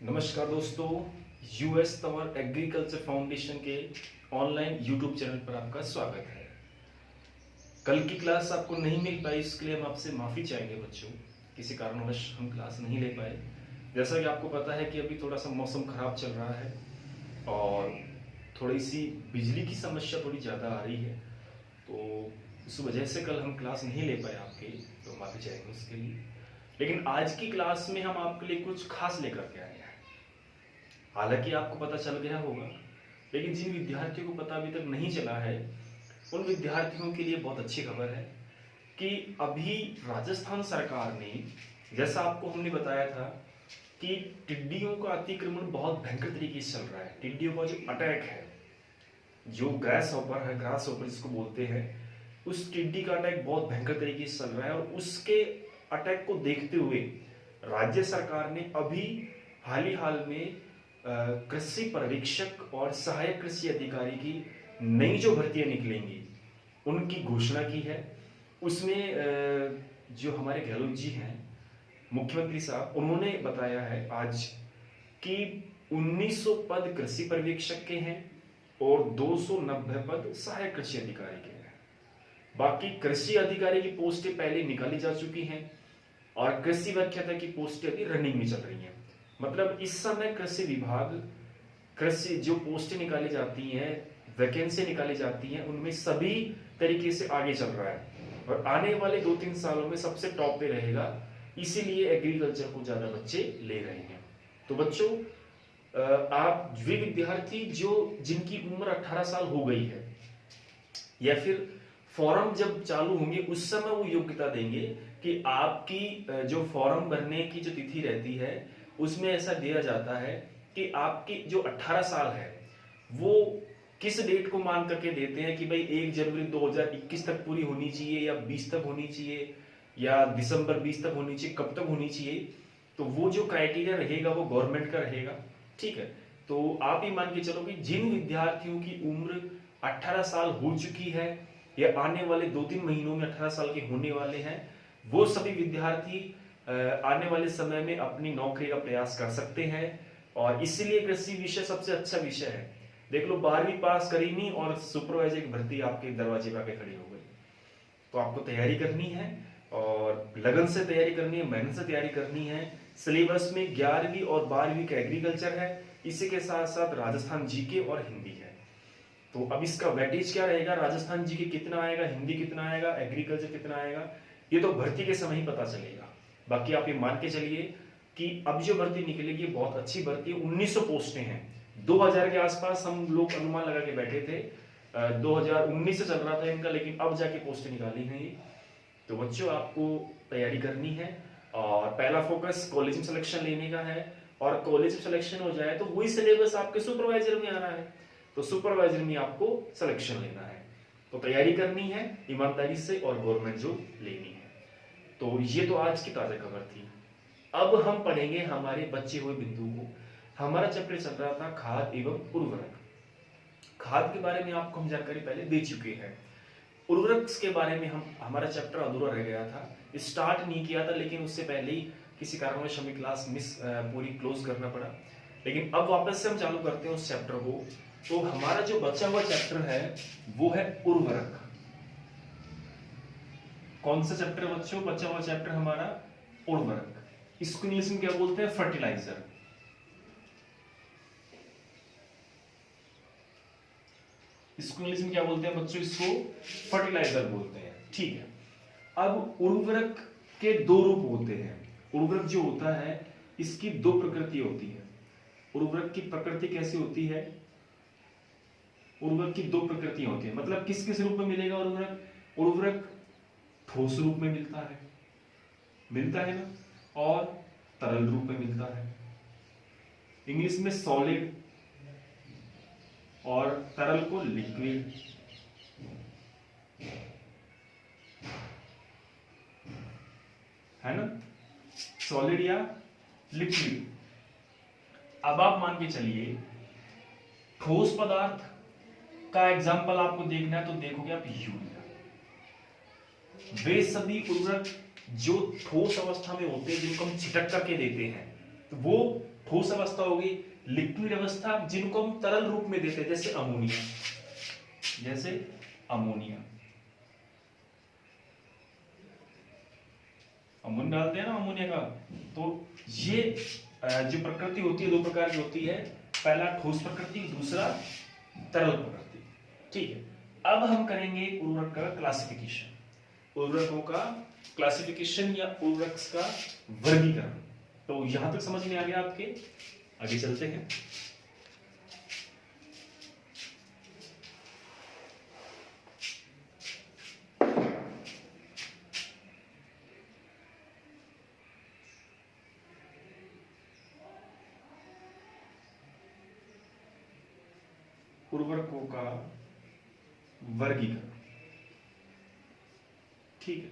नमस्कार दोस्तों, US Tanwar agriculture foundation के ऑनलाइन यूट्यूब चैनल पर आपका स्वागत है। कल की क्लास आपको नहीं मिल पाई, इसके लिए हम आपसे माफ़ी चाहेंगे बच्चों। किसी कारणवश हम क्लास नहीं ले पाए। जैसा कि आपको पता है कि अभी थोड़ा सा मौसम खराब चल रहा है और थोड़ी सी बिजली की समस्या थोड़ी ज़्यादा आ रही है, तो इस वजह से कल हम क्लास नहीं ले पाए आपके, तो माफ़ी चाहेंगे उसके लिए। लेकिन आज की क्लास में हम आपके लिए कुछ खास लेकर के आए हैं। हालांकि आपको पता चल गया होगा, लेकिन जिन विद्यार्थियों को पता अभी तक नहीं चला है, उन विद्यार्थियों के लिए बहुत अच्छी खबर है कि अभी राजस्थान सरकार ने, जैसा आपको हमने बताया था कि टिड्डियों का अतिक्रमण बहुत भयंकर तरीके से चल रहा है। टिड्डियों का जो अटैक है, जो ग्रास हॉपर है, ग्रास हॉपर जिसको बोलते हैं, उस टिड्डी का अटैक बहुत भयंकर तरीके से चल रहा है। और उसके अटैक को देखते हुए राज्य सरकार ने अभी हाल में कृषि पर्यवेक्षक और सहायक कृषि अधिकारी की नई जो भर्तियां निकलेंगी उनकी घोषणा की है। उसमें जो हमारे गहलोत जी हैं, मुख्यमंत्री साहब, उन्होंने बताया है आज कि 1900 पद कृषि पर्यवेक्षक के हैं और 290 पद सहायक कृषि अधिकारी के हैं। बाकी कृषि अधिकारी की पोस्टें पहले निकाली जा चुकी हैं और कृषि व्याख्याता की पोस्टें अभी रनिंग में चल रही हैं। मतलब इस समय कृषि विभाग, कृषि जो पोस्टें निकाली जाती हैं, वैकेंसी निकाली जाती हैं, उनमें सभी तरीके से आगे चल रहा है और आने वाले 2-3 सालों में सबसे टॉप पे रहेगा। इसीलिए एग्रीकल्चर को ज्यादा बच्चे ले रहे हैं। तो बच्चों, आप वे विद्यार्थी जिनकी उम्र 18 साल हो गई है या फिर फॉर्म जब चालू होंगे उस समय वो योग्यता देंगे कि आपकी जो फॉर्म भरने की जो तिथि रहती है उसमें ऐसा दिया जाता है कि आपकी जो 18 साल है वो किस डेट को मान करके देते हैं कि भाई 1 जनवरी 2021 तक पूरी होनी चाहिए या 20 तक होनी चाहिए या दिसंबर 20 तक होनी चाहिए, कब तक होनी चाहिए। तो वो जो क्राइटेरिया रहेगा वो गवर्नमेंट का रहेगा, ठीक है। तो आप ही मान के चलो कि जिन विद्यार्थियों की उम्र 18 साल हो चुकी है या आने वाले 2-3 महीनों में 18 साल के होने वाले हैं, वो सभी विद्यार्थी आने वाले समय में अपनी नौकरी का प्रयास कर सकते हैं। और इसलिए कृषि विषय सबसे अच्छा विषय है। देख लो, 12वीं पास करी नहीं और सुपरवाइजर की भर्ती आपके दरवाजे पर आके खड़ी हो गई। तो आपको तैयारी करनी है और लगन से तैयारी करनी है, मेहनत से तैयारी करनी है। सिलेबस में 11वीं और 12वीं का एग्रीकल्चर है, इसी के साथ साथ राजस्थान जीके और हिंदी है। तो अब इसका वेटेज क्या रहेगा, राजस्थान जीके कितना आएगा, हिंदी कितना आएगा, एग्रीकल्चर कितना आएगा, ये तो भर्ती के समय ही पता चलेगा। बाकी आप ये मान के चलिए कि अब जो भर्ती निकलेगी बहुत अच्छी भर्ती है। 1900 पोस्टें हैं। 2000 के आसपास हम लोग अनुमान लगा के बैठे थे, 2019 से चल रहा था इनका, लेकिन अब जाके पोस्टें निकाली हैं ये। तो बच्चों, आपको तैयारी करनी है और पहला फोकस कॉलेज में सिलेक्शन लेने का है। और कॉलेज में सिलेक्शन हो जाए तो वही सिलेबस आपके सुपरवाइजर में आ रहा है, तो सुपरवाइजर में आपको सिलेक्शन लेना है। तो तैयारी करनी है ईमानदारी से और गवर्नमेंट जॉब लेनी है। तो ये तो आज की ताजा खबर थी। अब हम पढ़ेंगे हमारे बचे हुए बिंदु को। हमारा चैप्टर चल रहा था खाद एवं उर्वरक। खाद के बारे में आपको हम जानकारी पहले दे चुके हैं। उर्वरक के बारे में हमारा चैप्टर अधूरा रह गया था, स्टार्ट नहीं किया था, लेकिन उससे पहले ही किसी कारणवश हमें क्लास पूरी क्लोज करना पड़ा। लेकिन अब वापस से हम चालू करते हैं उस चैप्टर को। तो हमारा जो बचा हुआ चैप्टर है वो है उर्वरक। कौन सा चैप्टर बच्चों बचा हुआ चैप्टर हमारा? उर्वरक। इसको इंग्लिश में क्या बोलते हैं? फर्टिलाइजर। इसको इंग्लिश में क्या बोलते हैं बच्चों? इसको फर्टिलाइजर बोलते हैं, ठीक है। अब उर्वरक के 2 रूप होते हैं। उर्वरक जो होता है इसकी 2 प्रकृति होती है। उर्वरक की प्रकृति कैसी होती है? उर्वरक की 2 प्रकृतियां होती है। मतलब किस किस रूप में मिलेगा उर्वरक? उर्वरक ठोस रूप में मिलता है ना, और तरल रूप में मिलता है। इंग्लिश में सॉलिड, और तरल को लिक्विड। है ना, सॉलिड या लिक्विड। अब आप मान के चलिए ठोस पदार्थ का एग्जाम्पल आपको देखना है तो देखोगे आप यूरिया। वे सभी उर्वरक जो ठोस अवस्था में होते हैं, जिनको हम छिटक करके देते हैं, तो वो ठोस अवस्था होगी, लिक्विड अवस्था जिनको हम तरल रूप में देते हैं, जैसे अमोनिया, जैसे अमोनिया, अमोनिया डालते हैं ना अमोनिया का। तो ये जो प्रकृति होती है दो प्रकार की होती है, पहला ठोस प्रकृति, दूसरा तरल प्रकृति। ठीक है, अब हम करेंगे उर्वरक का क्लासिफिकेशन, उर्वरकों का क्लासिफिकेशन या उर्वरक का वर्गीकरण। तो यहां तक समझ में आ गया आपके, आगे चलते हैं। उर्वरकों का वर्गीकरण। ठीक है,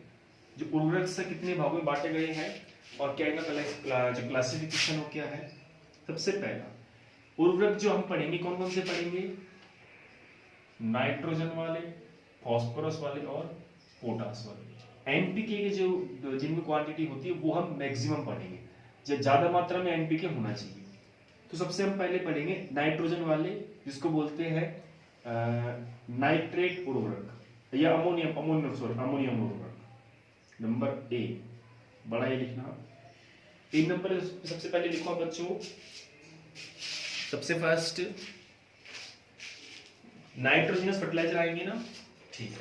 जो उर्वरक से कितने भागों में बांटे गए हैं और क्या इनका जो क्लासिफिकेशन हो क्या है। सबसे पहला उर्वरक जो हम पढ़ेंगे कौन कौन से पढ़ेंगे, नाइट्रोजन वाले, फास्फोरस वाले और पोटास वाले। एनपीके के जो जिनमें क्वांटिटी होती है वो हम मैक्सिमम पढ़ेंगे, जब ज्यादा मात्रा में एनपीके होना चाहिए। तो सबसे हम पहले पढ़ेंगे नाइट्रोजन वाले, जिसको बोलते हैं नाइट्रेट उर्वरक या अमोनियम उर्वरक। नंबर ए, बड़ा ए लिखना। 3 नंबर सबसे पहले लिखो आप बच्चों, सबसे फर्स्ट नाइट्रोजनस फर्टिलाइजर आएंगे ना। ठीक है,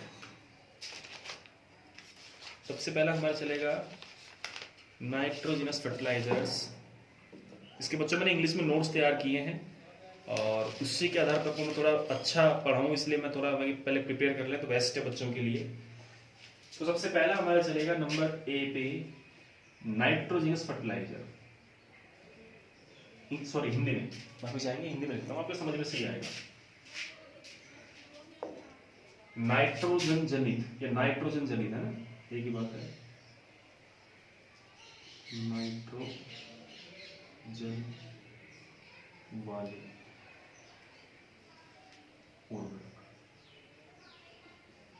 सबसे पहला हमारा चलेगा नाइट्रोजनस फर्टिलाइजर्स। इसके बच्चों मैंने इंग्लिश में नोट्स तैयार किए हैं और उसी के आधार पर मैं थोड़ा अच्छा पढ़ाऊँ, इसलिए मैं थोड़ा पहले प्रिपेयर कर लें तो बेस्ट है बच्चों के लिए। तो सबसे पहला हमारा चलेगा नंबर ए पे नाइट्रोजनस फर्टिलाइजर। सॉरी हिंदी में वापस जाएंगे, हिंदी में लिखता हूँ, आपको समझ में सही आएगा। नाइट्रोजन जनित या नाइट्रोजन जनित है ना, एक ही बात है। नाइट्रोजन वाले उर्वरक,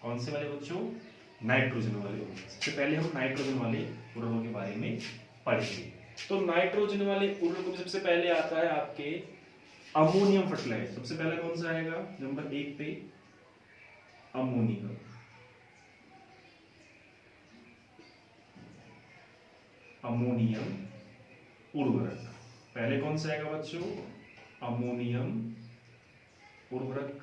कौन से वाले बच्चों, नाइट्रोजन वाले उर्वरक। सबसे पहले हम नाइट्रोजन वाले उर्वरकों के बारे में पढ़ेंगे। तो नाइट्रोजन वाले उर्वरकों में सबसे पहले आता है आपके अमोनियम फर्टिलाइजर। सबसे पहले कौन सा आएगा, नंबर 1 पे अमोनियम। अमोनियम उर्वरक पहले कौन सा आएगा बच्चों, अमोनियम उर्वरक।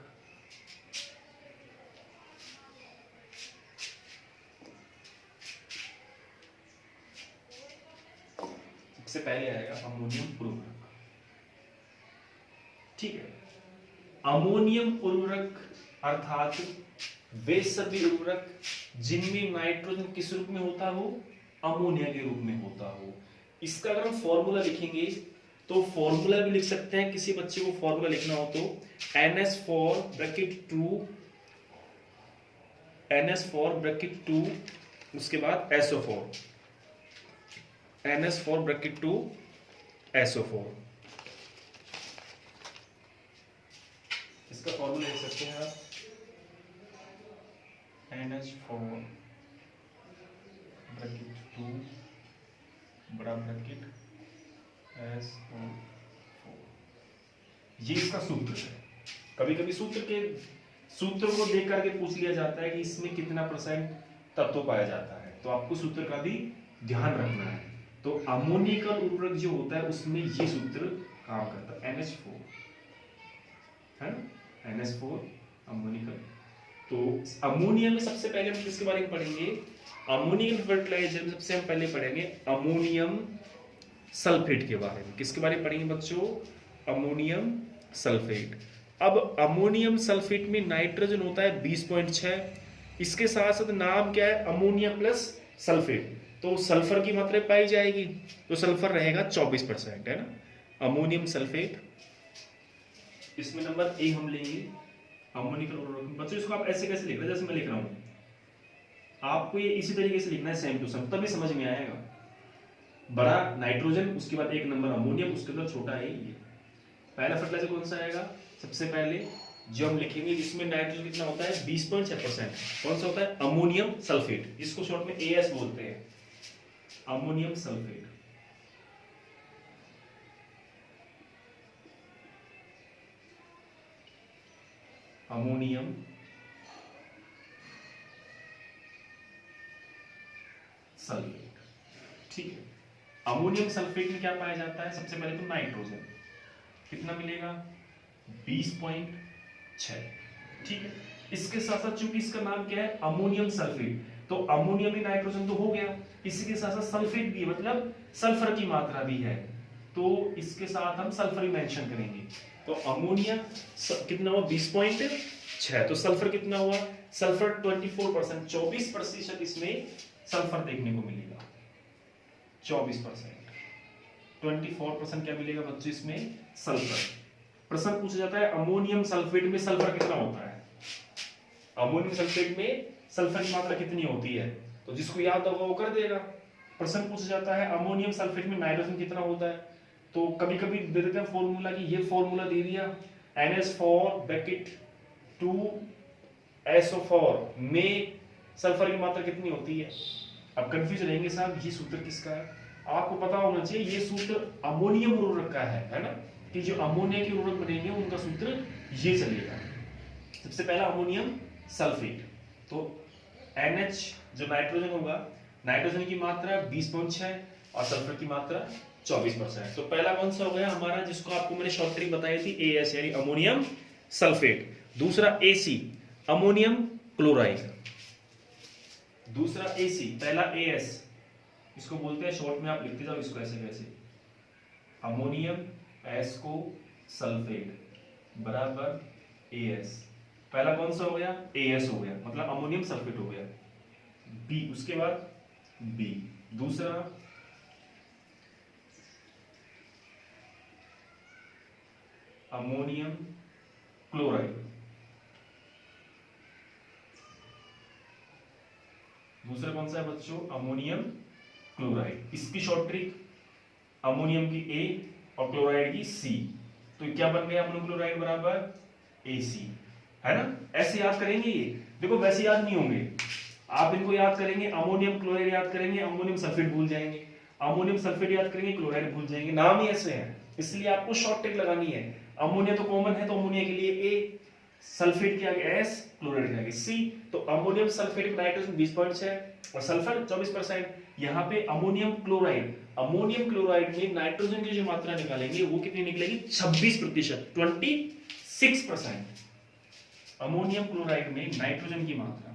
सबसे पहले आएगा अमोनियम उर्वरक। ठीक है, अमोनियम उर्वरक अर्थात वे सभी उर्वरक जिनमें नाइट्रोजन किस रूप में होता हो, अमोनिया के रूप में होता हो। इसका अगर हम फॉर्मूला लिखेंगे तो फॉर्मूला भी लिख सकते हैं, किसी बच्चे को फॉर्मूला लिखना हो तो NS4 ब्रैकेट 2 उसके बाद SO4, NS4 ब्रैकेट 2 SO4। इसका फॉर्मूला लिख सकते हैं आप NH4 ब्रैकेट 2 बड़ा ब्रैकेट SO4। ये इसका सूत्र है। कभी कभी सूत्र को देख करके पूछ लिया जाता है कि इसमें कितना % तत्व पाया जाता है, तो आपको सूत्र का भी ध्यान रखना है। तो अमोनिकल उर्वरक जो होता है उसमें ये सूत्र काम करता है, NH4 है ना, NH4 अमोनिकल। तो अमोनिया में सबसे पहले हम किसके बारे में पढ़ेंगे, अमोनियम फर्टिलाइजर में सबसे हम पहले पढ़ेंगे अमोनियम सल्फेट के बारे में। किसके बारे में पढ़ेंगे बच्चों, अमोनियम सल्फेट। अब अमोनियम सल्फेट में नाइट्रोजन होता है 20.6, इसके साथ साथ नाम क्या है, अमोनिया प्लस सल्फेट, तो सल्फर की मात्रा पाई जाएगी, तो सल्फर रहेगा 24% है ना, अमोनियम सल्फेट। इसमें नंबर ए हम लेंगे अमोनिकल उर्वरक। बच्चों इसको आप ऐसे कैसे लिख रहे हैं, जैसे मैं लिख रहा हूं, आपको ये इसी तरीके से लिखना है, सेम टू सेम, तभी समझ में आएगा। बड़ा नाइट्रोजन, उसके बाद 1 नंबर अमोनियम, उसके बाद छोटा है ये। पहला फर्टिलाइजर कौन सा आएगा, सबसे पहले जो हम लिखेंगे जिसमें नाइट्रोजन कितना होता है 20.6%, कौन सा होता है, अमोनियम सल्फेट, जिसको शॉर्ट में AS बोलते हैं, अमोनियम सल्फेट। Ammonium sulphate. ठीक है, अमोनियम सल्फेट में क्या पाया जाता है? सबसे पहले तो नाइट्रोजन, कितना मिलेगा? 20.6। ठीक है, इसके साथ साथ चूंकि इसका नाम क्या है? अमोनियम सल्फेट, तो अमोनियम ही नाइट्रोजन तो हो गया, इसी के साथ साथ सल्फेट भी, मतलब सल्फर की मात्रा भी है, तो इसके साथ हम सल्फर ही मेंशन करेंगे। तो अमोनिया कितना हुआ? 20.6। तो सल्फर कितना हुआ? सल्फर 24%, 24% इसमें सल्फर देखने को मिलेगा। 24%, 24% क्या मिलेगा बच्चों? इसमें सल्फर। प्रश्न पूछा जाता है अमोनियम सल्फेट में सल्फर कितना होता है? अमोनियम सल्फेट में सल्फर की मात्रा कितनी होती है? तो जिसको याद होगा वो कर देगा। प्रश्न पूछा जाता है अमोनियम सल्फेट में नाइट्रोजन कितना होता है? तो कभी कभी दे देते हैं फॉर्मूला की, ये फॉर्मूला दे दिया NH4 ब्रैकेट 2SO4 में सल्फर की मात्रा कितनी होती है? अब कंफ्यूज रहेंगे साहब ये सूत्र किसका है? आपको पता होना चाहिए ये सूत्र अमोनियम उर्वरक का है ना, कि जो अमोनिया के उर्वरक बनेंगे उनका सूत्र ये चलेगा। सबसे पहला अमोनियम सल्फेट, तो NH जो नाइट्रोजन होगा, नाइट्रोजन की मात्रा 20.6 और सल्फर की मात्रा 24%। तो पहला कौन सा हो गया हमारा, जिसको आपको मैंने शॉर्ट ट्रिक बताई थी, AS यानी अमोनियम सल्फेट। दूसरा AC अमोनियम क्लोराइड, दूसरा AC, पहला AS, इसको बोलते हैं शॉर्ट में, आप लिखते जाओ इसको ऐसे वैसे, अमोनियम S को सल्फेट बराबर AS। पहला कौन सा हो गया? AS हो गया, मतलब अमोनियम सल्फेट हो गया। B, उसके बाद B, दूसरा अमोनियम क्लोराइड, दूसरा कौन सा है बच्चों? Ammonium chloride. इसकी शॉर्ट ट्रिक, अमोनियम की A और क्लोराइड की C, तो क्या बन गया? अमोनियम क्लोराइड बराबर AC, है ना? ऐसे याद करेंगे ये, देखो वैसे याद नहीं होंगे, आप इनको याद करेंगे, अमोनियम क्लोराइड याद करेंगे, अमोनियम सल्फेट भूल जाएंगे, अमोनियम सल्फेट याद करेंगे, क्लोराइड भूल जाएंगे, नाम ही ऐसे हैं, इसलिए आपको शॉर्ट ट्रिक लगानी है। अमोनिया तो कॉमन है, तो अमोनिया के लिए A, सल्फेट के आगे S, क्लोराइड के आगे C, तो अमोनियम सल्फेट में नाइट्रोजन 20.6 और सल्फर 24%। यहाँ पे अमोनियम क्लोराइड, अमोनियम क्लोराइड में नाइट्रोजन की जो मात्रा निकालेंगे वो कितनी निकलेगी? 26%, 26%। अमोनियम क्लोराइड में नाइट्रोजन की मात्रा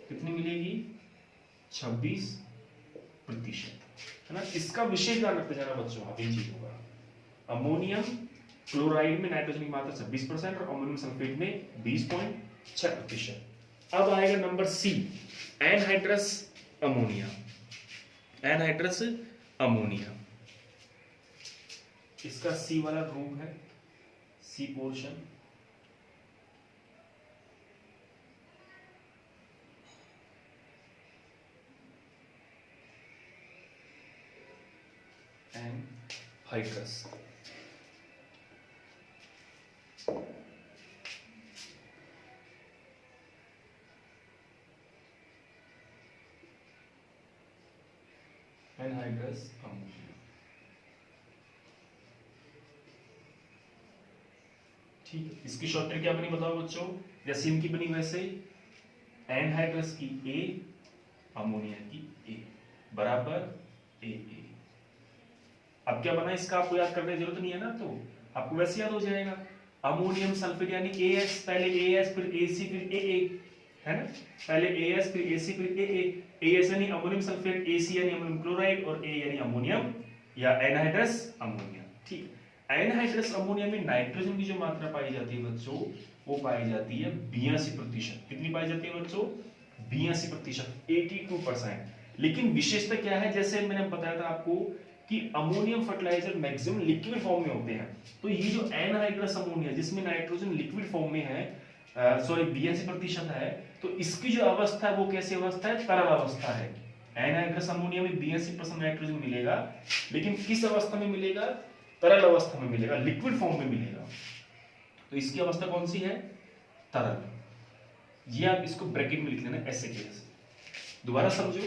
कितनी मिलेगी? 26%, है ना? इसका विशेष ध्यान रखते जाना बच्चों आप इन चीजों का। अमोनियम क्लोराइड में नाइट्रोजन की मात्रा 26% और अमोनियम सल्फेट में 20.6%। अब आएगा number C, anhydrous ammonia. Anhydrous ammonia, इसका C वाला ग्रुप है, C portion, anhydrous. Anhydrous ammonia, ठीक है। इसकी शॉर्ट ट्रिक क्या बनी बताओ बच्चों? जैसे इनकी बनी वैसे, एनहाइड्रस की A, अमोनिया की A बराबर AA। अब क्या बना इसका, आपको याद करने की जरूरत नहीं है ना, तो आपको वैसे याद हो जाएगा। अमोनियम सल्फेट यानी AS, पहले AS फिर AC फिर AA, है ना? पहले AS फिर AC फिर AA। AS यानी अमोनियम सल्फेट, AC यानी अमोनियम क्लोराइड और A यानी अमोनियम या एनहाइड्रस अमोनिया। ठीक, एनहाइड्रस अमोनिया में नाइट्रोजन की जो मात्रा पाई जाती है बच्चों, वो पाई जाती है 82%। कितनी पाई जाती है बच्चों? 82%, 82%। लेकिन विशेषता क्या है, जैसे मैंने बताया था आपको कि ammonium fertiliser maximum liquid form में होते हैं, तो ये जो एनहाइड्रस अमोनिया जिसमें नाइट्रोजन लिक्विड फॉर्म में है, सॉरी 82% है, तो इसकी जो अवस्था है वो कैसी अवस्था है? तरल अवस्था है। एनहाइड्रस अमोनिया में 82% नाइट्रोजन मिलेगा, लेकिन किस अवस्था में मिलेगा? तरल अवस्था में मिलेगा, लिक्विड फॉर्म में मिलेगा। तो इसकी अवस्था कौन सी है? तरल। ये आप इसको ब्रैकेट में लिख लेना ऐसे केस। दोबारा समझो,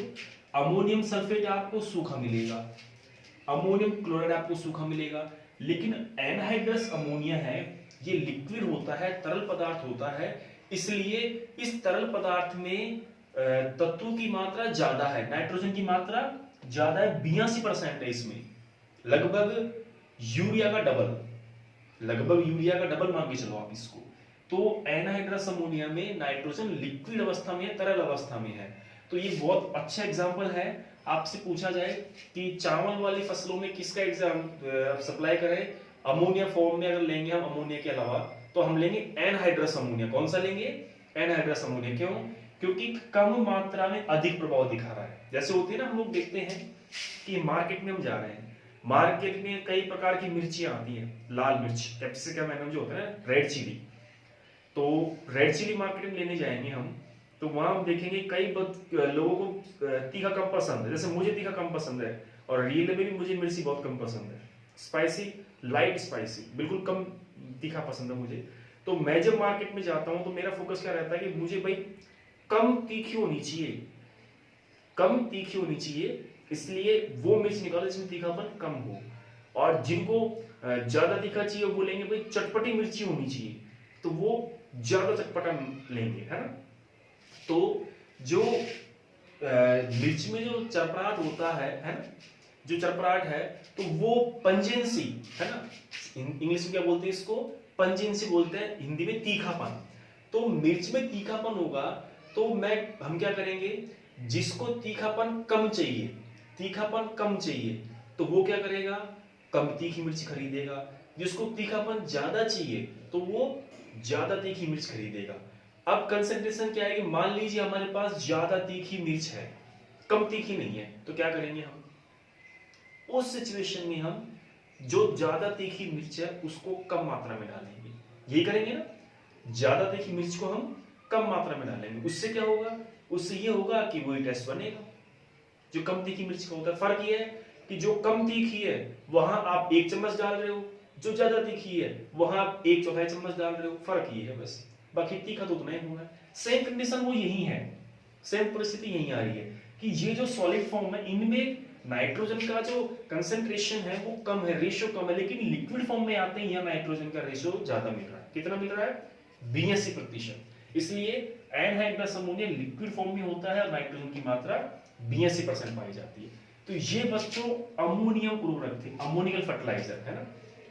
अमोनियम सल्फेट आपको सूखा मिलेगा, अमोनियम क्लोराइड आपको सूखा मिलेगा, लेकिन एनहाइड्रस अमोनिया है ये लिक्विड होता है, तरल पदार्थ होता है, इसलिए इस तरल पदार्थ में तत्वों की मात्रा ज्यादा है, नाइट्रोजन की मात्रा ज्यादा है, 82% है इसमें, लगभग यूरिया का डबल, लगभग यूरिया का डबल मान के चलो आप इसको। तो एनहाइड्रस अमोनिया में नाइट्रोजन लिक्विड अवस्था में है, तरल अवस्था में है। तो ये बहुत अच्छा एग्जांपल है। आपसे पूछा जाए कि चावल वाली फसलों में किसका एग्जाम सप्लाई करें, अमोनिया फॉर्म में अगर लेंगे हम अमोनिया के अलावा, तो हम लेंगे एनहाइड्रस अमोनिया। कौन सा लेंगे? Anhydrous ammonia. क्यों? क्योंकि कम मात्रा में अधिक प्रभाव दिखा रहा है। जैसे होती है ना, हम लोग देखते हैं कि मार्केट में हम जा रहे हैं, मार्केट में कई प्रकार की मिर्चियां आती है, लाल मिर्च, कैप्सिकम है जो होता है ना, रेड चिली। तो रेड चिली मार्केट में लेने जाएंगे हम, तो वहां हम देखेंगे कई लोगों को तीखा कम पसंद है, जैसे मुझे तीखा कम पसंद है, और रियल में भी मुझे मिर्ची बहुत कम पसंद है, स्पाइसी, लाइट स्पाइसी, बिल्कुल कम तीखा पसंद है मुझे। तो मैं जब मार्केट में जाता हूं तो मेरा फोकस क्या रहता है कि मुझे भाई कम तीखी होनी चाहिए, कम तीखी होनी चाहिए, इसलिए वो मिर्च निकालो जिसमें तीखापन कम हो। और जिनको ज्यादा तीखा चाहिए वो बोलेंगे भाई चटपटी मिर्ची होनी चाहिए, तो वो ज्यादा चटपटा लेंगे, है ना। तो जो मिर्च में जो चरपराहट होता है ना, जो चरपराहट है, तो वो पंजेंसी है ना, इंग्लिश में क्या बोलते हैं इसको? पंजेंसी बोलते हैं, हिंदी में तीखापन। तो मिर्च में तीखापन होगा तो हम क्या करेंगे, जिसको तीखापन कम चाहिए, तीखापन कम चाहिए, तो वो क्या करेगा, कम तीखी मिर्च खरीदेगा। जिसको तीखापन ज्यादा चाहिए तो वो ज्यादा तीखी मिर्च खरीदेगा। अब कंसंट्रेशन क्या है कि मान लीजिए हमारे पास ज्यादा तीखी मिर्च है, कम तीखी नहीं है, तो क्या करेंगे हम उस सिचुएशन में, हम जो ज्यादा तीखी मिर्च है उसको कम मात्रा में डालेंगे। यही करेंगे ना, ज्यादा तीखी मिर्च को हम कम मात्रा में डालेंगे। उससे क्या होगा? उससे ये होगा कि वही टेस्ट बनेगा जो कम तीखी मिर्च का होता है। फर्क ये है कि जो कम तीखी है वहां आप 1 चम्मच डाल रहे हो, जो ज्यादा तीखी है वहां आप 1/4 चम्मच डाल रहे हो। फर्क ये है बस, बाकी तीखा तो उतना ही होगा। सेम कंडीशन वो यही है, सेम परिस्थिति यही आ रही है कि ये जो सॉलिड फॉर्म है इनमें नाइट्रोजन का जो कंसंट्रेशन है वो कम है, रेशियो कम है, लेकिन लिक्विड फॉर्म में आते ही नाइट्रोजन का रेशियो ज्यादा मिल रहा है। कितना मिल रहा है? 82%। इसलिए एनहाइड्रस अमोनिया लिक्विड फॉर्म में होता है और नाइट्रोजन की मात्रा 82% पाई जाती है। तो ये बच्चों अमोनियम उर्वरक थे, अमोनियल फर्टिलाइजर, है ना।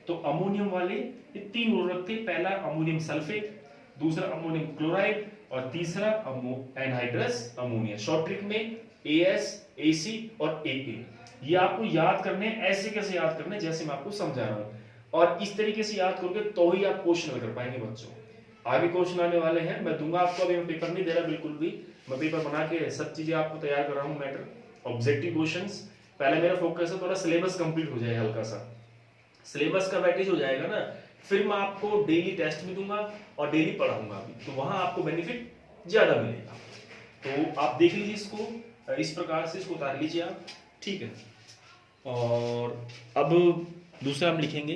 तो अमोनियम वाले ये 3 उर्वरक थे, पहला अमोनियम सल्फेट, दूसरा अमोनियम क्लोराइड और तीसरा एनहाइड्रस अमोनिया। शॉर्ट ट्रिक में AS, AC और AA। ये आपको याद करने, ऐसे कैसे याद करने जैसे मैं आपको समझा रहा हूं, और इस तरीके से याद करोगे तो ही आप क्वेश्चन कर पाएंगे बच्चों। आगे क्वेश्चन आने वाले हैं, मैं दूंगा आपको, अभी मैं पेपर नहीं दे रहा बिल्कुल भी, मैं पेपर बना के सब चीजें आपको तैयार कर रहा हूँ, मैटर ऑब्जेक्टिव क्वेश्चंस। पहले मेरा फोकस है थोड़ा सिलेबस कंप्लीट हो जाए, हल्का सा सिलेबस का वेटेज हो जाएगा ना, फिर मैं आपको डेली टेस्ट भी दूंगा और डेली पढ़ाऊंगा भी, तो वहां आपको बेनिफिट ज्यादा मिलेगा। तो आप देख लीजिए इसको, इस प्रकार से इसको उतार लीजिए आप, ठीक है। और अब दूसरा हम लिखेंगे,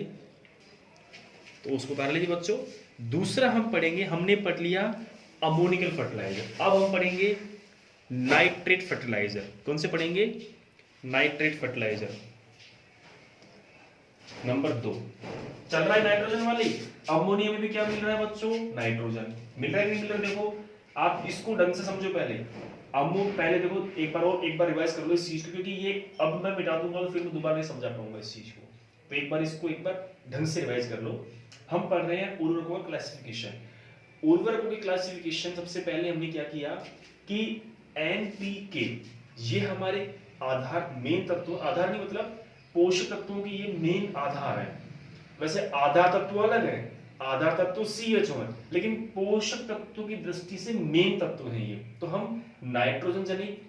तो उसको उतार लीजिए बच्चों। दूसरा हम पढ़ेंगे, हमने पढ़ लिया अमोनिकल फर्टिलाइजर, अब हम पढ़ेंगे नाइट्रेट फर्टिलाइजर। कौन से पढ़ेंगे? नाइट्रेट फर्टिलाइजर नंबर 2 चल रहा है। नाइट्रोजन वाली अमोनिया में भी क्या मिल रहा है बच्चों? नाइट्रोजन मिल रहा है कि नहीं मिल रहा है? देखो आप इसको ढंग से समझो पहले, पहले देखो एक बार रिवाइज कर लो इस चीज को, क्योंकि ये अब मैं मिटा दूंगा तो फिर मैं दोबारा नहीं समझा पाऊंगा इस चीज को। तो एक बार ढंग से रिवाइज कर लो। हम पढ़ रहे हैं उर्वरकों का क्लासिफिकेशन। उर्वरकों की क्लासिफिकेशन सबसे पहले हमने क्या किया कि NPK ये हमारे आधार, मेन तत्व, आधार नहीं मतलब पोषक तत्वों की ये मेन आधार है। वैसे आधार तत्व अलग है, आधार तत्व CH है, लेकिन पोषक तत्वों की दृष्टि से मेन तत्व है ये। तो हम नाइट्रोजन जनित,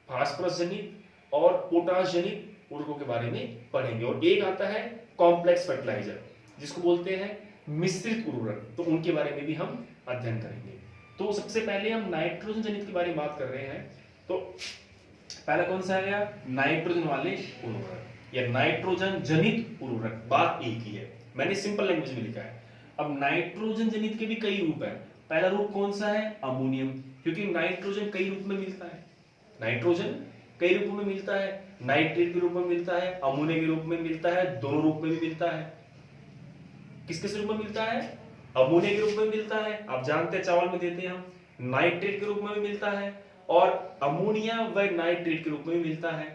फास्फोरस जनित और पोटाश जनित उर्वरकों के बारे में पढ़ेंगे। और एक आता है कॉम्प्लेक्स फर्टिलाइजर जिसको बोलते हैं मिश्रित उर्वरक, तो उनके बारे में भी हम अध्ययन करेंगे। तो सबसे पहले हम नाइट्रोजन जनित के बारे में बात कर रहे हैं। तो पहला कौन सा है? नाइट्रोजन वाले उर्वरक या नाइट्रोजन जनित उर्वरक। बात एक ही है, मैंने सिंपल लैंग्वेज में लिखा है। अब नाइट्रोजन जनित के भी कई रूप है। पहला रूप कौन सा है? अमोनियम, क्योंकि नाइट्रोजन कई रूप में मिलता है, नाइट्रोजन कई रूपों में मिलता है, नाइट्रेट के रूप में मिलता है, अमोनिया के रूप में मिलता है, दोनों रूप में भी मिलता है। किस किस रूप में मिलता है? अमोनिया के रूप में मिलता है, आप जानते हैं चावल में देते हैं हम, नाइट्रेट के रूप में भी मिलता है और अमोनिया व नाइट्रेट के रूप में भी मिलता है।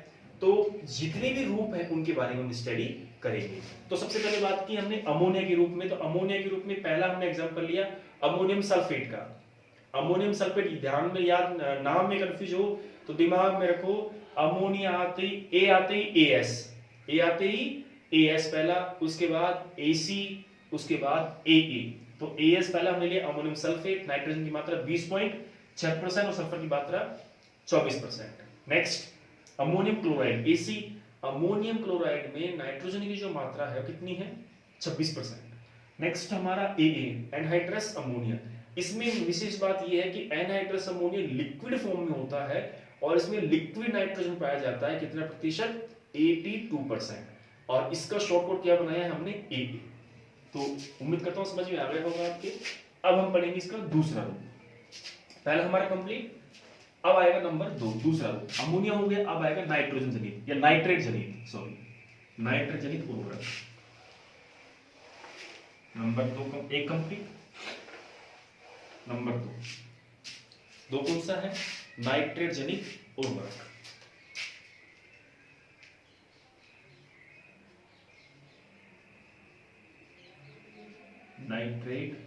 तो जितने भी रूप हैं उनके बारे में हम स्टडी करेंगे। तो सबसे पहले बात की हमने अमोनिया के रूप में, तो अमोनिया के रूप में पहला हमने एग्जांपल लिया अमोनियम सल्फेट का। अमोनियम सल्फेट, ध्यान में याद, नाम में कंफ्यूज हो तो दिमाग में रखो, अमोनिया आते ही ए आते ही एएस, ए आते ही एएस पहला, उसके बाद एसी, उसके बाद एए। तो एएस पहला हमने लिया अमोनियम सल्फेट, नाइट्रोजन की मात्रा 20.6% और सल्फर की मात्रा 24%। Next ammonium chloride AC, ammonium chloride में नाइट्रोजन की जो मात्रा है कितनी है, 26%। नेक्स्ट हमारा एए एनहाइड्रस अमोनिया, इसमें विशेष बात यह है कि एनहाइड्रस अमोनिया लिक्विड फॉर्म में होता है और इसमें लिक्विड नाइट्रोजन पाया जाता है कितना प्रतिशत, 82%। और इसका शॉर्टकट क्या बनाया है हमने, ए। तो उम्मीद करता हूं समझ में आ गया होगा आपके। अब हम पढ़ेंगे इसका दूसरा रूप। पहला हमारा कंप्लीट, अब आएगा नंबर 2, दूसरा रूप। अमोनिया हो गया, अब आएगा नाइट्रोजन जनित या नाइट्रेट जनित, सॉरी नाइट्रेट जनित उर्वरक। नंबर 2 एक कंप्लीट। नंबर 2 कौन सा है, नाइट्रेट जनित उर्वरक। नाइट्रेट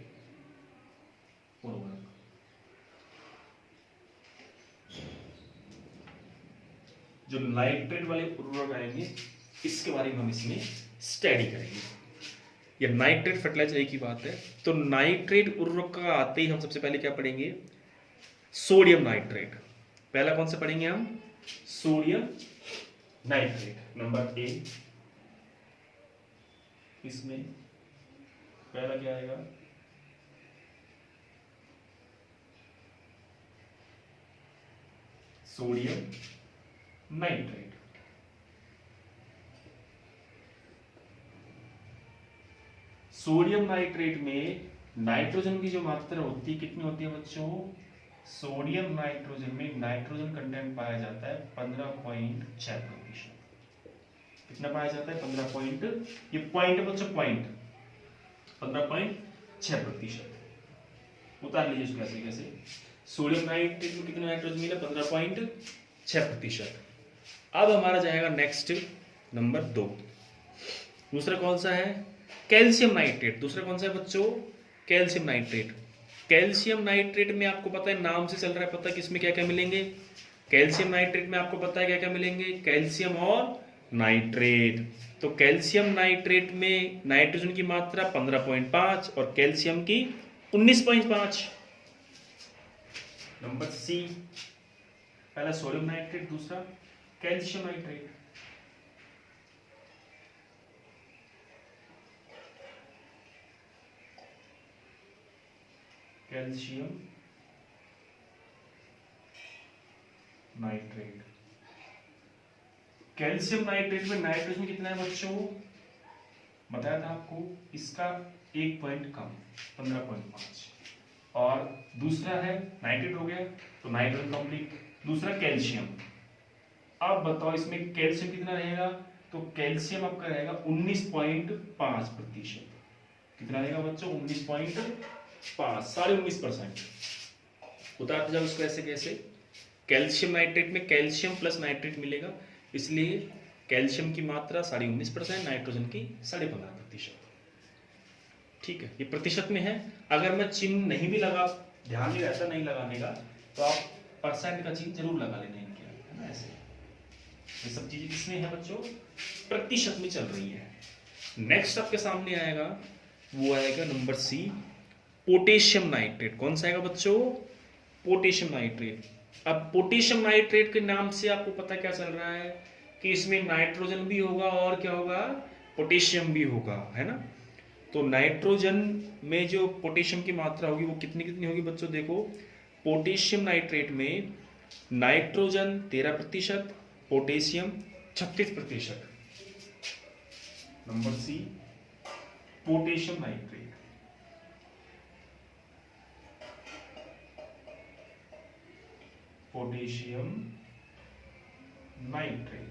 उर्वरक, जो नाइट्रेट वाले उर्वरक आएंगे इसके बारे में हम इसमें स्टडी करेंगे। ये नाइट्रेट फर्टिलाइजर एक ही बात है। तो नाइट्रेट उर्वरक का आते ही हम सबसे पहले क्या पढ़ेंगे, सोडियम नाइट्रेट। पहला कौन सा पढ़ेंगे हम, सोडियम नाइट्रेट। नंबर 1, इसमें पहला क्या आएगा, सोडियम नाइट्रेट। सोडियम नाइट्रेट में नाइट्रोजन की जो मात्रा होती है कितनी होती है बच्चों, सोडियम नाइट्रोजन में नाइट्रोजन कंटेंट पाया जाता है 15.6%। कितना पाया जाता है, 15 ये पॉइंट है बच्चों, पॉइंट 15.6%। उतार लीजिए इसको ऐसे कैसे, सोडियम नाइट्रेट में कितना नाइट्रोजन मिला, 15.6%। अब हमारा जाएगा नेक्स्ट नंबर 2। दूसरा कौन सा है, कैल्शियम नाइट्रेट। दूसरा कौन सा है बच्चों, कैल्शियम नाइट्रेट। कैल्शियम नाइट्रेट में आपको पता है, नाम से चल रहा है पता है किसमें क्या क्या मिलेंगे। कैल्शियम नाइट्रेट में आपको पता है क्या क्या मिलेंगे, कैल्शियम और नाइट्रेट। तो कैल्शियम नाइट्रेट में नाइट्रोजन की मात्रा 15.5 और कैल्शियम की 19.5। नंबर सी, पहला सोडियम नाइट्रेट, दूसरा calcium nitrate. Calcium nitrate, calcium nitrate में नाइट्रोजन कितना है बच्चों, बताया था आपको, इसका 1 पॉइंट कम 15.5। और दूसरा है नाइट्रेट हो गया, तो नाइट्रोजन कंप्लीट। दूसरा कैल्शियम, अब बताओ इसमें कैल्शियम कितना रहेगा, तो कैल्शियम आपका रहेगा 19.5%। कितना रहेगा बच्चों, 19.5, 19.5%। उतारते जाओ इसको ऐसे कैसे, कैल्शियम नाइट्रेट में कैल्शियम प्लस नाइट्रेट मिलेगा, इसलिए कैल्शियम की मात्रा 19.5%, नाइट्रोजन की 15.5%। ठीक है, ये प्रतिशत में है। अगर मैं चिन्ह नहीं भी लगा, ध्यान नहीं रहता नहीं लगाने का, तो आप परसेंट का चिन्ह जरूर लगा लेना इनके, है ना, ऐसे। ये सब चीजें किसमें है बच्चों, प्रतिशत में चल रही है। नेक्स्ट आपके सामने आएगा, वो आएगा नंबर सी, पोटेशियम नाइट्रेट। कौन सा आएगा बच्चों, पोटेशियम नाइट्रेट। अब पोटेशियम नाइट्रेट के नाम से आपको पता क्या चल रहा है कि इसमें नाइट्रोजन भी होगा और क्या होगा, पोटेशियम भी होगा, है ना। तो नाइट्रोजन में जो पोटेशियम की मात्रा होगी वो कितनी कितनी होगी बच्चों, देखो पोटेशियम नाइट्रेट में nitrogen 13%, potassium 36%। Number C, potassium nitrate. Potassium nitrate.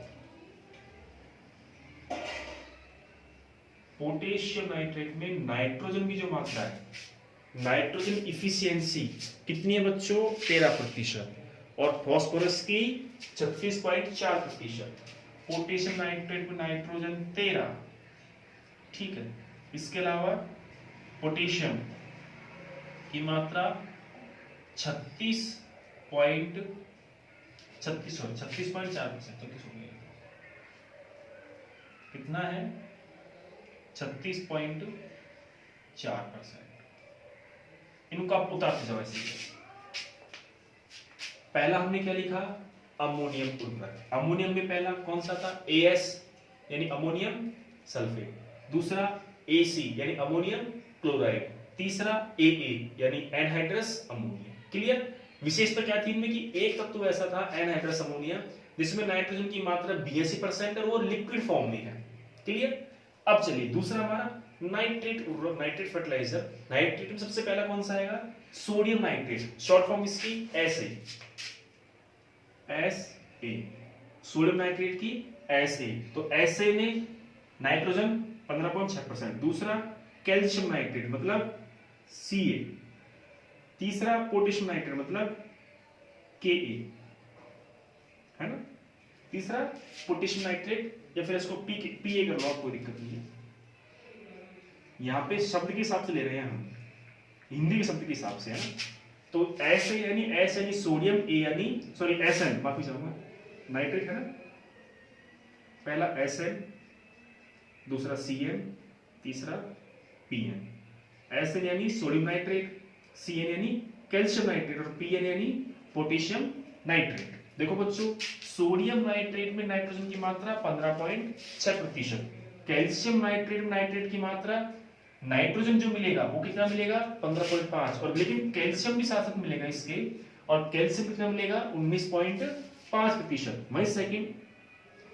Potassium nitrate में नाइट्रोजन की जो मात्रा है, नाइट्रोजन इफिशियंसी कितनी है बच्चों? 13%। और फास्फोरस की 36.4%। पोटेशियम नाइट्रेट में नाइट्रोजन 13, ठीक है। इसके अलावा पोटेशियम की मात्रा 36.4%। कितना है? 36.4%। इनको आप उतारते जाओ ऐसे। पहला हमने क्या लिखा? अमोनियम उर्वरक। अमोनियम में पहला कौन सा था? AS यानी अमोनियम सल्फेट। दूसरा AC यानी अमोनियम क्लोराइड। तीसरा AA यानी एनहाइड्रस अमोनिया। क्लियर? विशेषता क्या थी इनमें कि एक तत्व ऐसा था एनहाइड्रस अमोनिया जिसमें नाइट्रोजन की मात्रा 82% और वो लिक्विड फॉर्म में है। क्लियर? अब चलिए दूसरा हमारा नाइट्रेट उर्वरक, नाइट्रेट फर्टिलाइजर। नाइट्रेट में सबसे पहला कौन सा आएगा? Sodium nitrate. शॉर्ट फॉर्म इसकी SA। सोडियम नाइट्रेट की SA। तो SA में नाइट्रोजन 15.6%। दूसरा कैल्शियम नाइट्रेट मतलब Ca। तीसरा पोटेशियम नाइट्रेट मतलब Ka, है ना? तीसरा पोटेशियम नाइट्रेट, या फिर इसको PA कर लो, कोई दिक्कत नहीं है। यहाँ पे शब्द के हिसाब से ले रहे हैं हम, हिंदी के शब्द के हिसाब से, है ना? तो ऐसे यानी S यानी सोडियम, A यानी सॉरी SN, माफी चाहूंगा, नाइट्रेट है ना? पहला SN, दूसरा CN, तीसरा PN। SN यानी सोडियम नाइट्रेट, CN यानी कैल्शियम नाइट्रेट और PN यानी पोटेशियम नाइट्रेट। देखो बच्चों, सोडियम नाइट्रेट में नाइट्रोजन की मात्रा 15.6%। कैल्शियम नाइट्रेट में नाइट्रेट की मात्रा, नाइट्रोजन जो मिलेगा वो कितना मिलेगा? 15.5। और लेकिन कैल्शियम भी साथ साथ मिलेगा इसके, और कैल्शियम कितना मिलेगा? 19.5%। वही सेकंड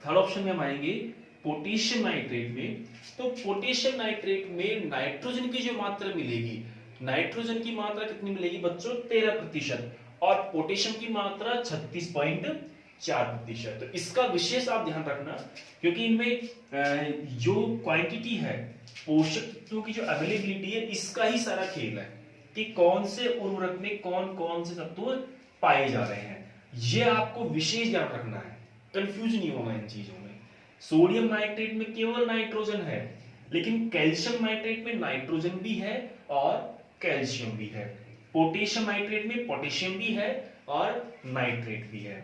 थर्ड ऑप्शन में हम आएंगे पोटेशियम नाइट्रेट में। तो पोटेशियम नाइट्रेट में नाइट्रोजन की जो मात्रा मिलेगी, नाइट्रोजन की मात्रा कितनी मिलेगी बच्चों? 13%। और पोटेशियम की मात्रा 36.4%। तो इसका विशेष आप ध्यान रखना, क्योंकि इनमें जो क्वांटिटी है, पोषक तत्वों की जो अवेलेबिलिटी है, इसका ही सारा खेल है कि कौन से उर्वरक में कौन कौन से तत्व पाए जा रहे हैं। ये आपको विशेष ध्यान रखना है, कंफ्यूज नहीं होना इन चीजों में। सोडियम नाइट्रेट में केवल नाइट्रोजन है, लेकिन कैल्शियम नाइट्रेट में नाइट्रोजन भी है और कैल्शियम भी है। पोटेशियम नाइट्रेट में पोटेशियम भी है और नाइट्रेट भी है।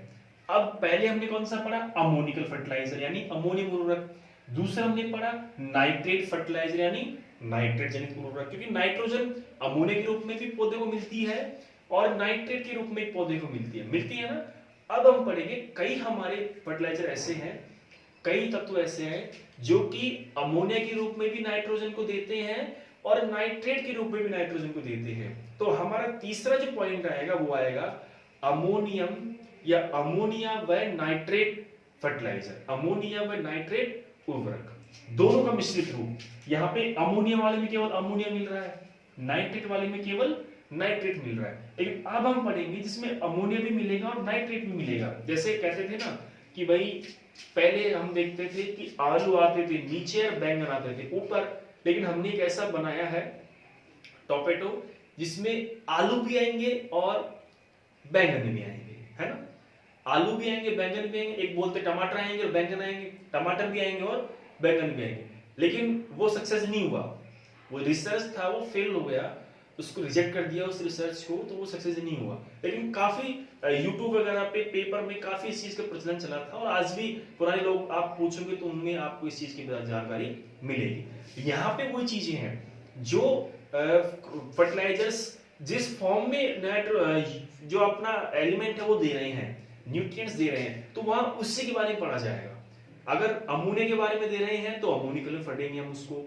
अब पहले हमने कौन सा पढ़ा? अमोनिकल फर्टिलाइजर यानी अमोनियम उर्वरक। दूसरा हमने पढ़ा नाइट्रेट फर्टिलाइजर यानी नाइट्रेट जनित उर्वरक, क्योंकि नाइट्रोजन अमोनिया के रूप में भी पौधे को मिलती है और नाइट्रेट के रूप में पौधे को मिलती है ना। अब हम पढ़ेंगे कई हमारे फर्टिलाइजर ऐसे हैं, कई तत्व ऐसे हैं जो कि अमोनिया के रूप में भी नाइट्रोजन को देते हैं और नाइट्रेट के रूप में भी नाइट्रोजन को देते हैं। तो हमारा तीसरा जो पॉइंट आएगा वो आएगा अमोनियम या अमोनिया व नाइट्रेट फर्टिलाइजर, अमोनिया व नाइट्रेट उर्वरक, दोनों का मिश्रित रूप। यहाँ पे अमोनिया वाले में केवल अमोनिया मिल रहा है, नाइट्रेट वाले में केवल नाइट्रेट मिल रहा है। लेकिन अब हम पढ़ेंगे जिसमें अमोनिया भी मिलेगा और नाइट्रेट भी मिलेगा। जैसे कहते थे ना कि भाई पहले हम देखते थे कि आलू आते थे नीचे और बैंगन आते थे ऊपर, लेकिन हमने एक ऐसा बनाया है टोमेटो जिसमें आलू भी आएंगे और बैंगन भी आएंगे, है ना? आलू भी आएंगे, बैंगन भी आएंगे। एक बोलते टमाटर आएंगे और बैंगन आएंगे, टमाटर भी आएंगे और बैंगन भी आएंगे। लेकिन वो सक्सेस नहीं हुआ, वो रिसर्च था वो फेल हो गया, उसको रिजेक्ट कर दिया उस रिसर्च को, तो वो सक्सेस नहीं हुआ। लेकिन काफी यूट्यूब वगैरह पे पेपर में काफी इस चीज का प्रचलन चला था और आज भी पुराने लोग आप पूछोगे तो उनमें आपको इस चीज की जानकारी मिलेगी। यहाँ पे वही चीजें हैं जो फर्टिलाइजर्स जिस फॉर्म में जो अपना एलिमेंट है वो दे रहे हैं, न्यूट्रिएंट्स दे रहे हैं, तो वहां उससे के बारे में पढ़ा जाएगा। अगर अमोनिया के बारे में दे रहे हैं तो अमोनिकल में पढ़ेंगे हम उसको,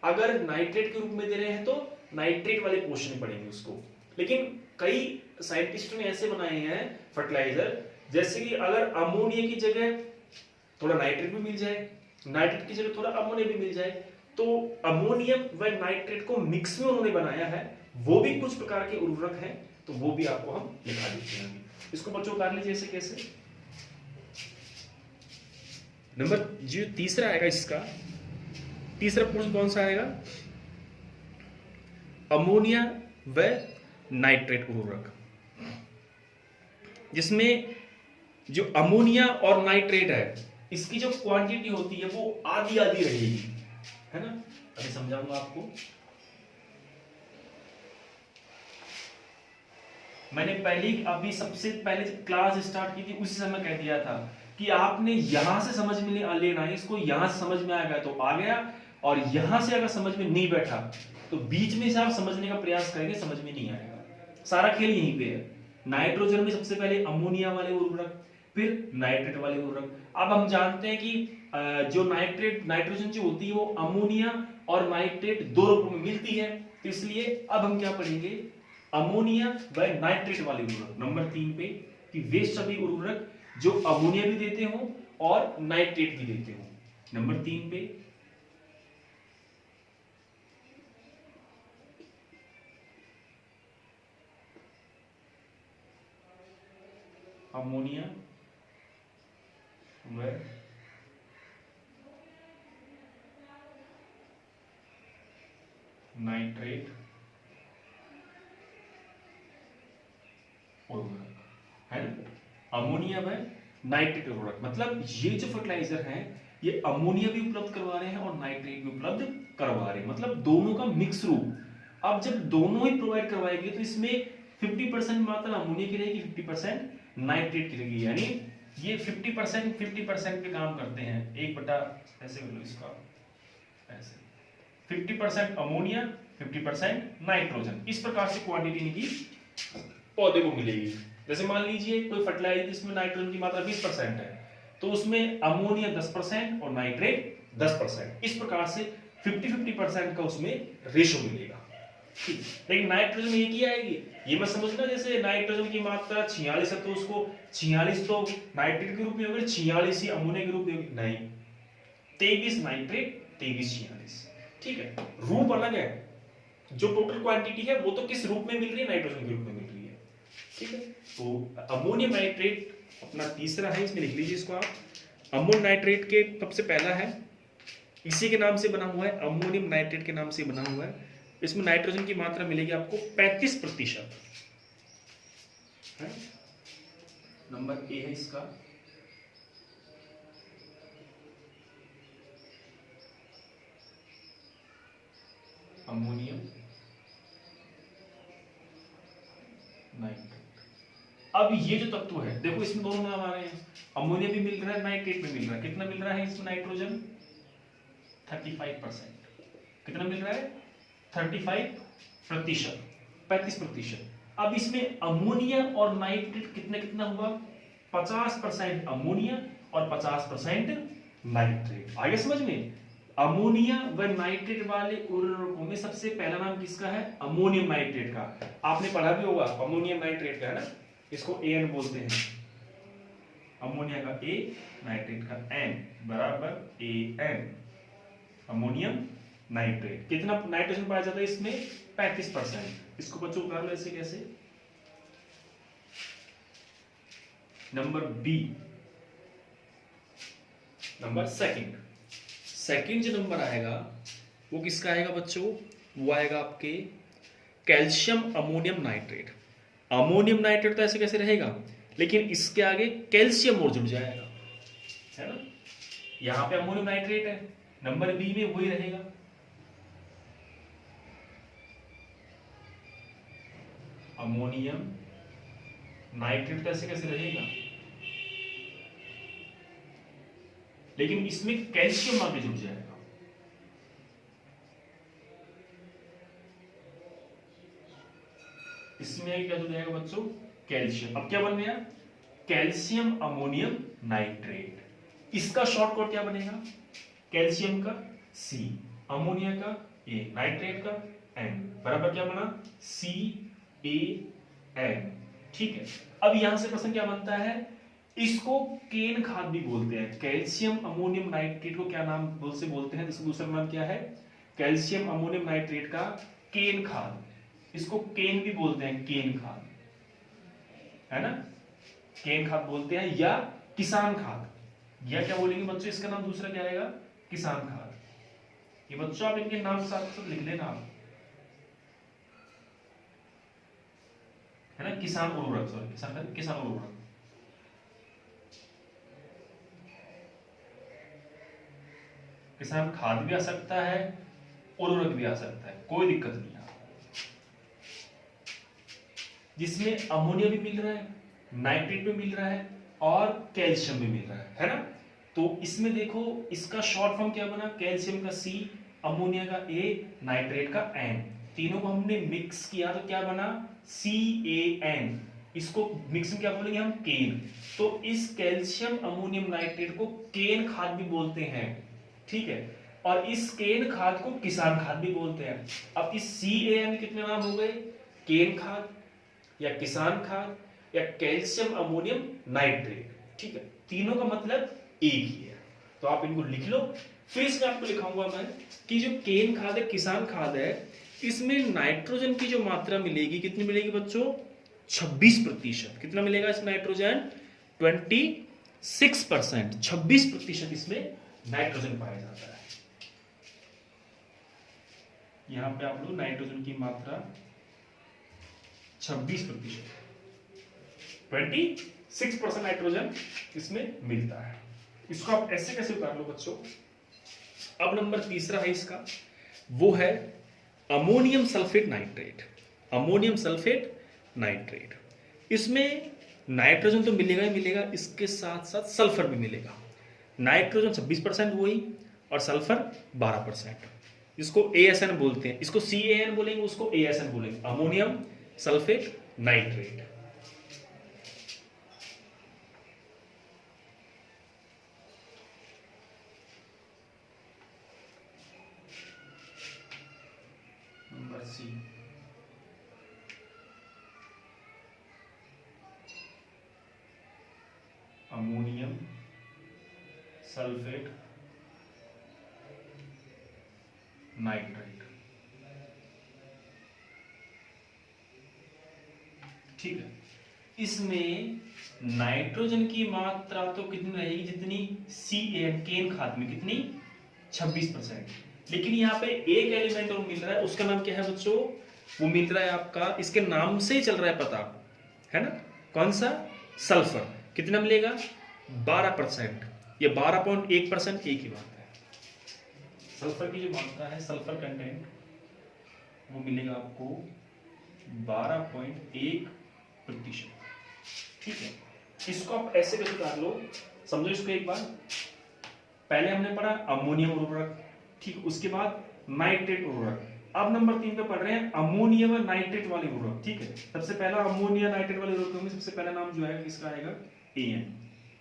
अगर नाइट्रेट के रूप में दे रहे हैं तो नाइट्रेट वाले पोर्शन में पढ़ेंगे उसको। लेकिन कई साइंटिस्टों ने ऐसे बनाए हैं फर्टिलाइजर, जैसे कि अगर अमोनिया की जगह थोड़ा नाइट्रेट भी मिल जाए, नाइट्रेट की जगह थोड़ा अमोनिया भी मिल जाए, तो अमोनियम व नाइट्रेट को मिक्स में उन्होंने बनाया है। वो भी कुछ प्रकार के उर्वरक हैं, तो वो भी आपको हम दिखा देते हैं। इसको बच्चों उतार लीजिए ऐसे कैसे। नंबर जो तीसरा आएगा इसका, तीसरा पोर्शन कौन सा आएगा? अमोनिया व नाइट्रेट उर्वरक, जिसमें जो अमोनिया और नाइट्रेट है इसकी जो क्वांटिटी होती है वो आधी आधी रहेगी, है ना? अभी समझाऊंगा आपको। मैंने अभी सबसे पहले क्लास स्टार्ट की थी उसी समय कह दिया था कि आपने यहां से समझ में लेना है इसको, यहां से समझ में आ गया तो आ गया, और यहां से अगर समझ में नहीं बैठा तो बीच में से आप समझने का प्रयास करेंगे, समझ में नहीं आएगा। सारा खेल यहीं पे है। नाइट्रोजन में सबसे पहले अमोनिया वाले उर्वरक, फिर नाइट्रेट वाले उर्वरक। अब हम जानते हैं कि जो नाइट्रोजन जो होती है वो अमोनिया और नाइट्रेट दो रूपों में मिलती है, तो इसलिए अब हम क्या पढ़ेंगे? अमोनिया व नाइट्रेट वाले उर्वरक नंबर 3 पे, कि वे सभी उर्वरक जो अमोनिया भी देते हो और नाइट्रेट भी देते हो। नंबर 3 पे अमोनिया व नाइट्रेट उर्वरक, है ना? अमोनिया व नाइट्रेट उर्वरक मतलब ये जो फर्टिलाइजर है ये अमोनिया भी उपलब्ध करवा रहे हैं और नाइट्रेट भी उपलब्ध करवा रहे हैं, मतलब दोनों का मिक्स रूप। अब जब दोनों ही प्रोवाइड करवाएंगे तो इसमें 50% मात्रा अमोनिया की रहेगी, 50% नाइट्रेट की रहेगी, यानी ये 50% पे काम करते हैं। एक बटा ऐसे कर लो इसका, ऐसे 50% अमोनिया 50% नाइट्रोजन, इस प्रकार से क्वांटिटी इनकी पौधे को मिलेगी। जैसे मान लीजिए कोई फर्टिलाइजर जिसमें नाइट्रोजन की मात्रा 20% है तो उसमें अमोनिया 10% और नाइट्रेट 10%, इस प्रकार से 50-50% का उसमें रेशो मिलेगा। ठीक, लेकिन नाइट्रोजन में ये क्या आएगी, ये मत समझना जैसे नाइट्रोजन की मात्रा 46 है तो उसको 46 तो नाइट्रेट के रूप में होगी, 46 ही अमोनिया के रूप में होगी, नहीं, 23 नाइट्रेट 23 46। ठीक है, रूप अलग है, जो टोटल क्वांटिटी है वो तो किस रूप में मिल रही है? नाइट्रोजन के रूप में मिल रही है। ठीक है, तो अमोनियम नाइट्रेट अपना तीसरा है, इसमें लिख लीजिए इसको आप। अमोनियम नाइट्रेट के सबसे पहला है, इसी के नाम से बना हुआ है, अमोनियम नाइट्रेट के नाम से बना हुआ है। इसमें नाइट्रोजन की मात्रा मिलेगी आपको 35%। नंबर ए है इसका। Ammonium nitrate. अब ये जो तत्व है देखो इसमें दोनों नाम आ रहे हैं, अमोनिया भी मिल रहा है, नाइट्रेट भी मिल रहा है। कितना मिल रहा है इसमें नाइट्रोजन? 35%। कितना मिल रहा है? 35%, 35%। अब इसमें अमोनिया और नाइट्रेट कितना कितना हुआ? 50% अमोनिया और 50% नाइट्रेट। आगे समझ में? अमोनिया व नाइट्रेट वाले उर्वरकों में सबसे पहला नाम किसका है? अमोनियम नाइट्रेट का। आपने पढ़ा भी होगा अमोनियम नाइट्रेट का, है ना? इसको AN बोलते हैं, अमोनिया का A, नाइट्रेट का N बराबर AN, अमोनियम नाइट्रेट। कितना नाइट्रोजन पाया जाता है इसमें? 35%। इसको बच्चों कर लो ऐसे कैसे? नंबर B, नंबर सेकंड जो नंबर आएगा वो किसका आएगा बच्चों? वो आएगा आपके calcium ammonium nitrate. Ammonium nitrate तो ऐसे कैसे रहेगा, लेकिन इसके आगे कैल्शियम और जुड़ जाएगा, है ना? यहां पे अमोनियम नाइट्रेट है, नंबर बी में वही रहेगा। अमोनियम नाइट्रेट तो ऐसे कैसे रहेगा, लेकिन इसमें कैल्शियम आगे जुड़ जाएगा। इसमें क्या जुड़ जाएगा बच्चों? कैल्शियम। अब क्या बन गया? Calcium ammonium nitrate. इसका शॉर्टकट क्या बनेगा? कैल्शियम का C, अमोनिया का A, नाइट्रेट का N बराबर क्या बना? CaN। ठीक है, अब यहां से प्रश्न क्या बनता है? इसको केन खाद भी बोलते हैं। कैल्शियम अमोनियम नाइट्रेट को क्या नाम से बोलते हैं? इसका दूसरा नाम क्या है? कैल्शियम अमोनियम नाइट्रेट का केन खाद, इसको केन भी बोलते हैं, केन खाद, है ना? केन खाद बोलते हैं या किसान खाद, या क्या बोलेंगे बच्चों इसका नाम दूसरा क्या आएगा? किसान खाद। ये बच्चों आप इनके नाम साथ साथ लिख लेना आप, है ना। किसान उर्वरक, सॉरी किसान उर्वरक, किसान खाद भी आ सकता है, उर्वरक भी आ सकता है, कोई दिक्कत नहीं है। जिसमें अमोनिया भी मिल रहा है, नाइट्रेट भी मिल रहा है और कैल्शियम भी मिल रहा है ना। तो इसमें देखो इसका शॉर्ट फॉर्म क्या बना, कैल्शियम का C, अमोनिया का A, नाइट्रेट का N, तीनों को हमने मिक्स किया तो क्या बना CAN। इसको मिक्स में क्या बोलेंगे हम, केन। तो इस कैल्शियम अमोनियम नाइट्रेट को केन खाद भी बोलते हैं, ठीक है। और इस केन खाद को किसान खाद भी बोलते हैं। अब इस CAN कितने नाम हो गए, केन खाद या किसान खाद या कैल्शियम अमोनियम नाइट्रेट, ठीक है। तीनों का मतलब एक ही है, तो आप इनको लिख लो। फिर इसमें आपको लिखाऊंगा मैं कि जो केन खाद है, किसान खाद है, इसमें नाइट्रोजन की जो मात्रा मिलेगी कितनी मिलेगी बच्चों, 26%। कितना मिलेगा इसमें नाइट्रोजन, 26%, 26% इसमें नाइट्रोजन पाया जाता है। यहां पे आप लोग नाइट्रोजन की मात्रा 26%, 26% नाइट्रोजन इसमें मिलता है। इसको आप ऐसे कैसे उतार लो बच्चों। अब नंबर तीसरा है इसका, वो है ammonium sulphate nitrate. Ammonium sulphate nitrate, इसमें नाइट्रोजन तो मिलेगा ही मिलेगा, इसके साथ साथ सल्फर भी मिलेगा। नाइट्रोजन 26% वही, और सल्फर 12%। इसको ASN बोलते हैं, इसको CAN बोलेंगे, उसको ASN बोलेंगे, ammonium sulphate nitrate. Number C, ammonium sulphate nitrate, ठीक है। इसमें नाइट्रोजन की मात्रा तो कितनी रहेगी, जितनी CAN केन खाद में, कितनी 26%। लेकिन यहाँ पे एक एलिमेंट और मिल रहा है, उसका नाम क्या है बच्चों, वो मिल रहा है आपका, इसके नाम से ही चल रहा है पता, है ना, कौन सा, सल्फर। कितना मिलेगा, 12%। ये 12.1%, एक ही बात है। सल्फर की जो मात्रा है, सल्फर कंटेंट, वो मिलेगा आपको 12.1%, ठीक है। इसको आप ऐसे कैसे उतार लो, समझो इसको एक बार। पहले हमने पढ़ा अमोनियम उर्वरक, ठीक, उसके बाद नाइट्रेट उर्वरक। अब नंबर 3 पे पढ़ रहे हैं अमोनियम और नाइट्रेट वाले उर्वरक, ठीक है। सबसे पहला अमोनिया नाइट्रेट वाले उर्वरक में सबसे पहला नाम जो है किसका आएगा, AN,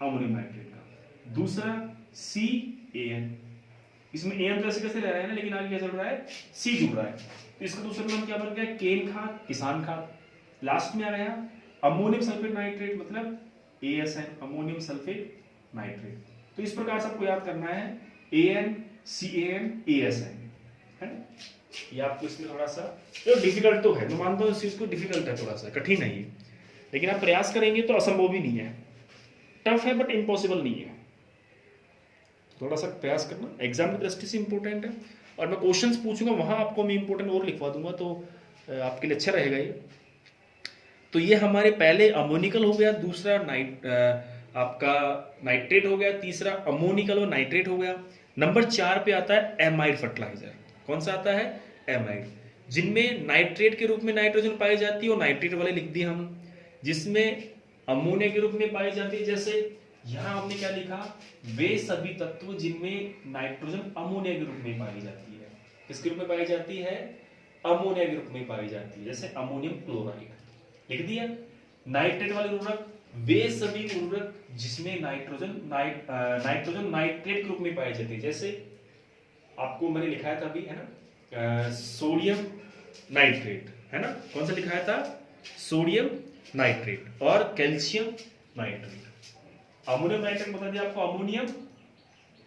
अमोनियम नाइट्रेट का। दूसरा CAN, इसमें AN तो ऐसे कैसे ले रहे हैं ना, लेकिन आगे क्या चल रहा है, C जुड़ रहा है, तो इसका दूसरा नाम क्या बन गया, केन खाद, किसान खाद। लास्ट में आ गया अमोनियम सल्फेट नाइट्रेट, मतलब ASN, अमोनियम सल्फेट नाइट्रेट। तो इस प्रकार से आपको याद करना है AN, CAN, ASN, है ना। ये आपको इसमें थोड़ा सा जो डिफिकल्ट तो है, मैं मानता हूँ इस चीज को डिफिकल्ट है, थोड़ा सा कठिन है ये, लेकिन आप प्रयास करेंगे तो असंभव भी नहीं है, टफ है बट इम्पॉसिबल नहीं है। थोड़ा सा प्रयास करना, एग्जाम की दृष्टि से इंपॉर्टेंट है, और मैं क्वेश्चंस पूछूंगा वहां आपको मैं इंपॉर्टेंट और लिखवा दूंगा, तो आपके लिए अच्छा रहेगा ये। तो ये हमारे पहले अमोनिकल हो गया, दूसरा आपका नाइट्रेट हो गया, तीसरा अमोनिकल और नाइट्रेट हो गया। नंबर 4 पे आता है एमाइड फर्टिलाइजर। कौन सा आता है, एमाइड, जिनमें नाइट्रेट के रूप में नाइट्रोजन पाई जाती है, और नाइट्रेट वाले लिख दिए हम, जिसमें अमोनिया के रूप में पाई जाती है। जैसे यहां हमने क्या लिखा, वे सभी तत्व जिनमें नाइट्रोजन अमोनिया के रूप में पाई जाती है। किसके रूप में पाई जाती है, अमोनिया के रूप में पाई जाती है, जैसे अमोनियम क्लोराइड लिख दिया। नाइट्रेट वाले उर्वरक, वे सभी उर्वरक जिसमें नाइट्रोजन नाइट्रेट के रूप में पाई जाती है, जैसे आपको मैंने लिखाया था अभी, है ना, सोडियम नाइट्रेट, है ना, कौन सा लिखाया था, सोडियम नाइट्रेट, और कैल्शियम नाइट्रेट। अमोनियम नाइट्रेट बता दिया आपको, अमोनियम,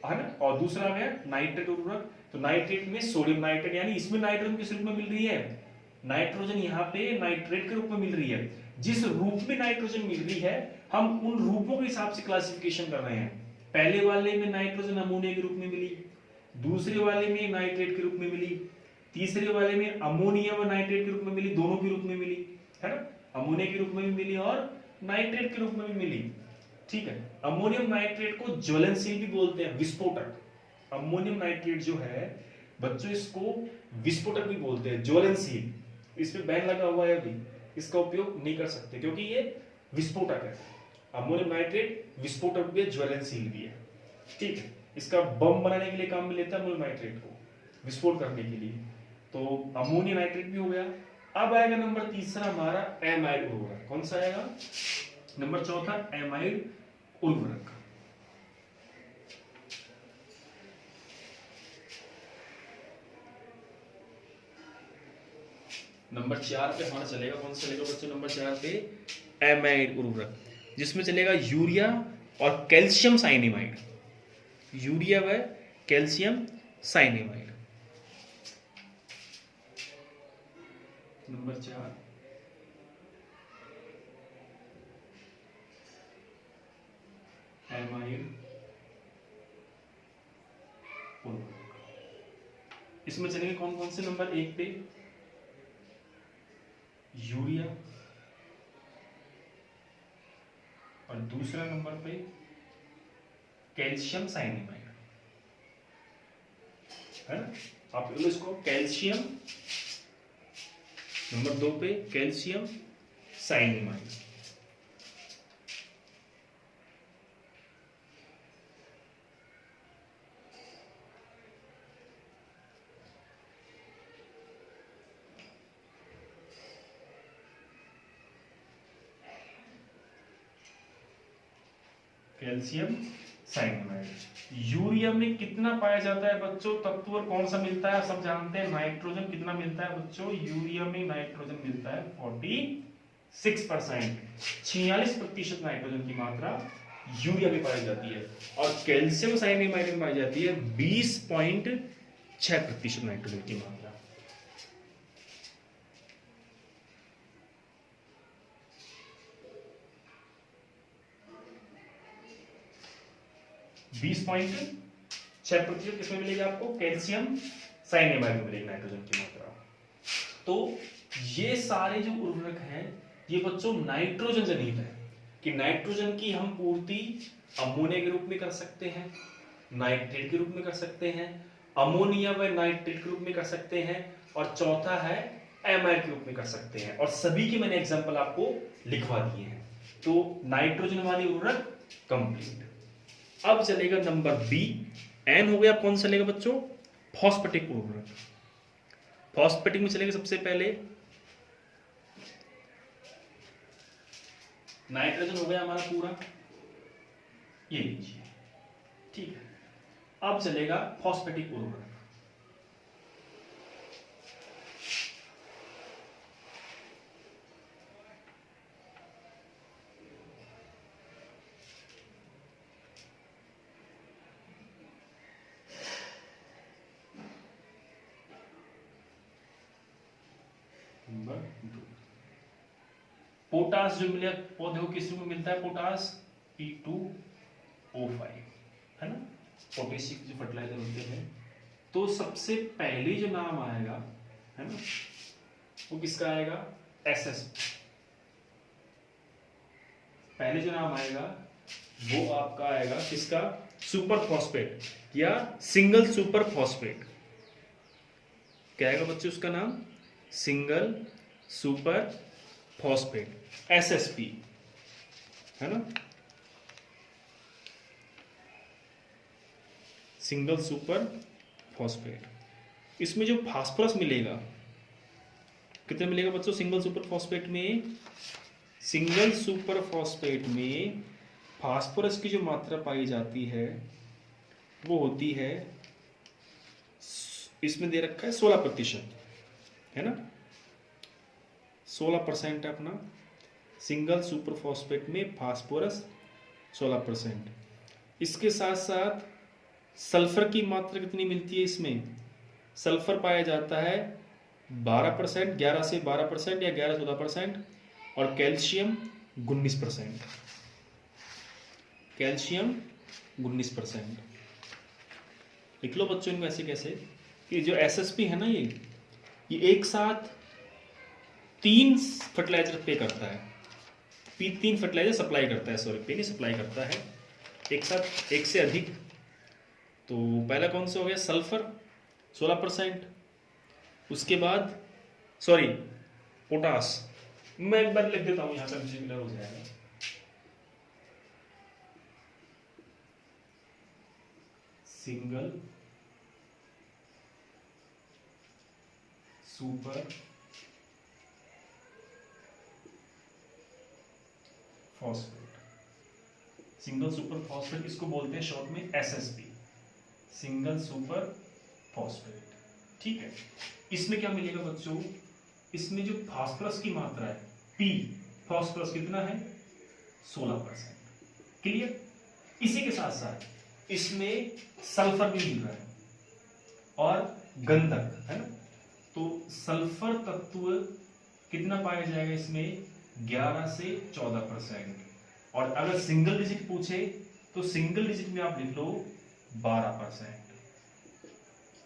है ना, और दूसरा है नाइट्रेट उर्वरक। तो नाइट्रेट में सोडियम नाइट्रेट, यानी इसमें नाइट्रोजन किस रूप में मिल रही है, नाइट्रोजन यहाँ पे नाइट्रेट के रूप में मिल रही है। जिस रूप में नाइट्रोजन मिल रही है, हम उन रूपों के हिसाब से क्लासिफिकेशन कर रहे हैं। पहले वाले में नाइट्रोजन अमोनिया के रूप में मिली, दूसरे वाले में नाइट्रेट के रूप में मिली, तीसरे वाले में अमोनियम और नाइट्रेट के रूप में मिली, दोनों के रूप में मिली, है ना, अमोनिया के रूप में भी मिली और नाइट्रेट के रूप में भी मिली। ठीक है, अमोनियम नाइट्रेट को ज्वलनशील भी बोलते हैं, विस्फोटक। अमोनियम नाइट्रेट जो है बच्चों, इसको विस्फोटक भी बोलते हैं, ज्वलनशील। इस पे बैन लगा हुआ है अभी, इसका उपयोग नहीं कर सकते क्योंकि ये विस्फोटक है। अमोनियम नाइट्रेट विस्फोटक भी है, ज्वलनशील भी है। ठीक है, इसका बम बनाने के लिए काम में लेता है अमोनियम नाइट्रेट को, विस्फोट करने के लिए। तो अमोनियम नाइट्रेट भी हो गया। अब आएगा नंबर तीसरा हमारा एमाइड उर्वरक। कौन सा आएगा? नंबर चौथा एमाइड उर्वरक। नंबर 4 पे हमारा चलेगा, कौन सा चलेगा बच्चों? नंबर 4 पे एमाइड उर्वरक, जिसमें चलेगा यूरिया और कैल्शियम साइनेमाइड। यूरिया व कैल्शियम साइनेमाइड। नंबर 4 एमाइड उर्वरक। इसमें चलेंगे कौन कौन से? नंबर 1 पे यूरिया और दूसरा नंबर पे कैल्शियम साइनेमाइड, है ना। आप लो इसको, कैल्शियम। नंबर 2 पे calcium cyanamide. Calcium cyanamide. Urea में कितना पाया जाता है बच्चों? तत्व और कौन सा मिलता है? सब जानते हैं, नाइट्रोजन। कितना मिलता है बच्चों? यूरिया में नाइट्रोजन मिलता है 46%। 46% नाइट्रोजन की मात्रा यूरिया में पाई जाती है, और कैल्शियम साइनेमाइड में पाई जाती है 20.6% नाइट्रोजन की मात्रा। बीस पॉइंट 6% किसमें मिलेगी आपको? कैल्शियम साइनेमाइड में मिलेगी नाइट्रोजन की मात्रा। तो ये सारे जो उर्वरक हैं ये बच्चों नाइट्रोजन जनित है, कि नाइट्रोजन की हम पूर्ति अमोनिया के रूप में कर सकते हैं, नाइट्रेट के रूप में कर सकते हैं, अमोनिया व नाइट्रेट के रूप में कर सकते हैं, और चौथा है एमाइड के रूप में कर सकते हैं। और सभी के मैंने एग्जांपल आपको लिखवा दिए हैं। तो नाइट्रोजन वाली उर्वरक कंप्लीट। अब चलेगा नंबर बी, एन हो गया। कौन सा चलेगा बच्चों? फॉस्फेटिक उर्वरक। फॉस्फेटिक में चलेगा सबसे पहले नाइट्रोजन हो गया हमारा पूरा, ये लीजिए, ठीक है। अब चलेगा फॉस्फेटिक उर्वरक। नंबर 2 पोटास जो मिला पौधे को किस रूप में मिलता है? पोटास P2O5, है ना, पोटेशियम जो फर्टिलाइजर होते हैं। तो सबसे पहले जो नाम आएगा, है ना, वो किसका आएगा? SSP। पहले जो नाम आएगा वो आपका आएगा किसका? सुपर फॉस्फेट या सिंगल सुपर फॉस्फेट। क्या आएगा बच्चे उसका नाम? सिंगल सुपर फॉस्फेट, SSP, है ना, सिंगल सुपर फॉस्फेट। इसमें जो फास्फोरस मिलेगा, कितना मिलेगा बच्चों सिंगल सुपर फॉस्फेट में? सिंगल सुपर फॉस्फेट में फास्फोरस की जो मात्रा पाई जाती है वो होती है, इसमें दे रखा है 16%, है ना, 16% है अपना सिंगल सुपर फॉस्फेट में फास्फोरस 16%। इसके साथ साथ सल्फर की मात्रा कितनी मिलती है? इसमें सल्फर पाया जाता है 12%, 11 से 12% या 11 से 14%, और कैल्शियम 19%, कैल्शियम 19%। लिख लो बच्चों इनको ऐसे कैसे कि जो एसएसपी है ना, ये एक साथ 3 फर्टिलाइजर पे करता है, 3 फर्टिलाइजर सप्लाई करता है, सॉरी पे नहीं सप्लाई करता है एक साथ, एक से अधिक। तो पहला कौन सा हो गया, सल्फर 16%, उसके बाद सॉरी पोटास, मैं एक बार लिख देता हूं यहां पर क्लियर हो जाएगा। Single super phosphate, single super phosphate इसको बोलते हैं शॉर्ट में एसएसपी, सिंगल सुपर फॉस्फेट। ठीक है, इसमें क्या मिलेगा बच्चों, इसमें जो फास्फोरस की मात्रा है पी, फास्फोरस कितना है 16%। क्लियर। इसी के साथ साथ इसमें सल्फर भी मिल रहा है और गंधक है ना, तो सल्फर तत्व कितना पाया जाएगा इसमें 11 से 14%। और अगर सिंगल डिजिट पूछे तो सिंगल डिजिट में आप लिख लो 12%,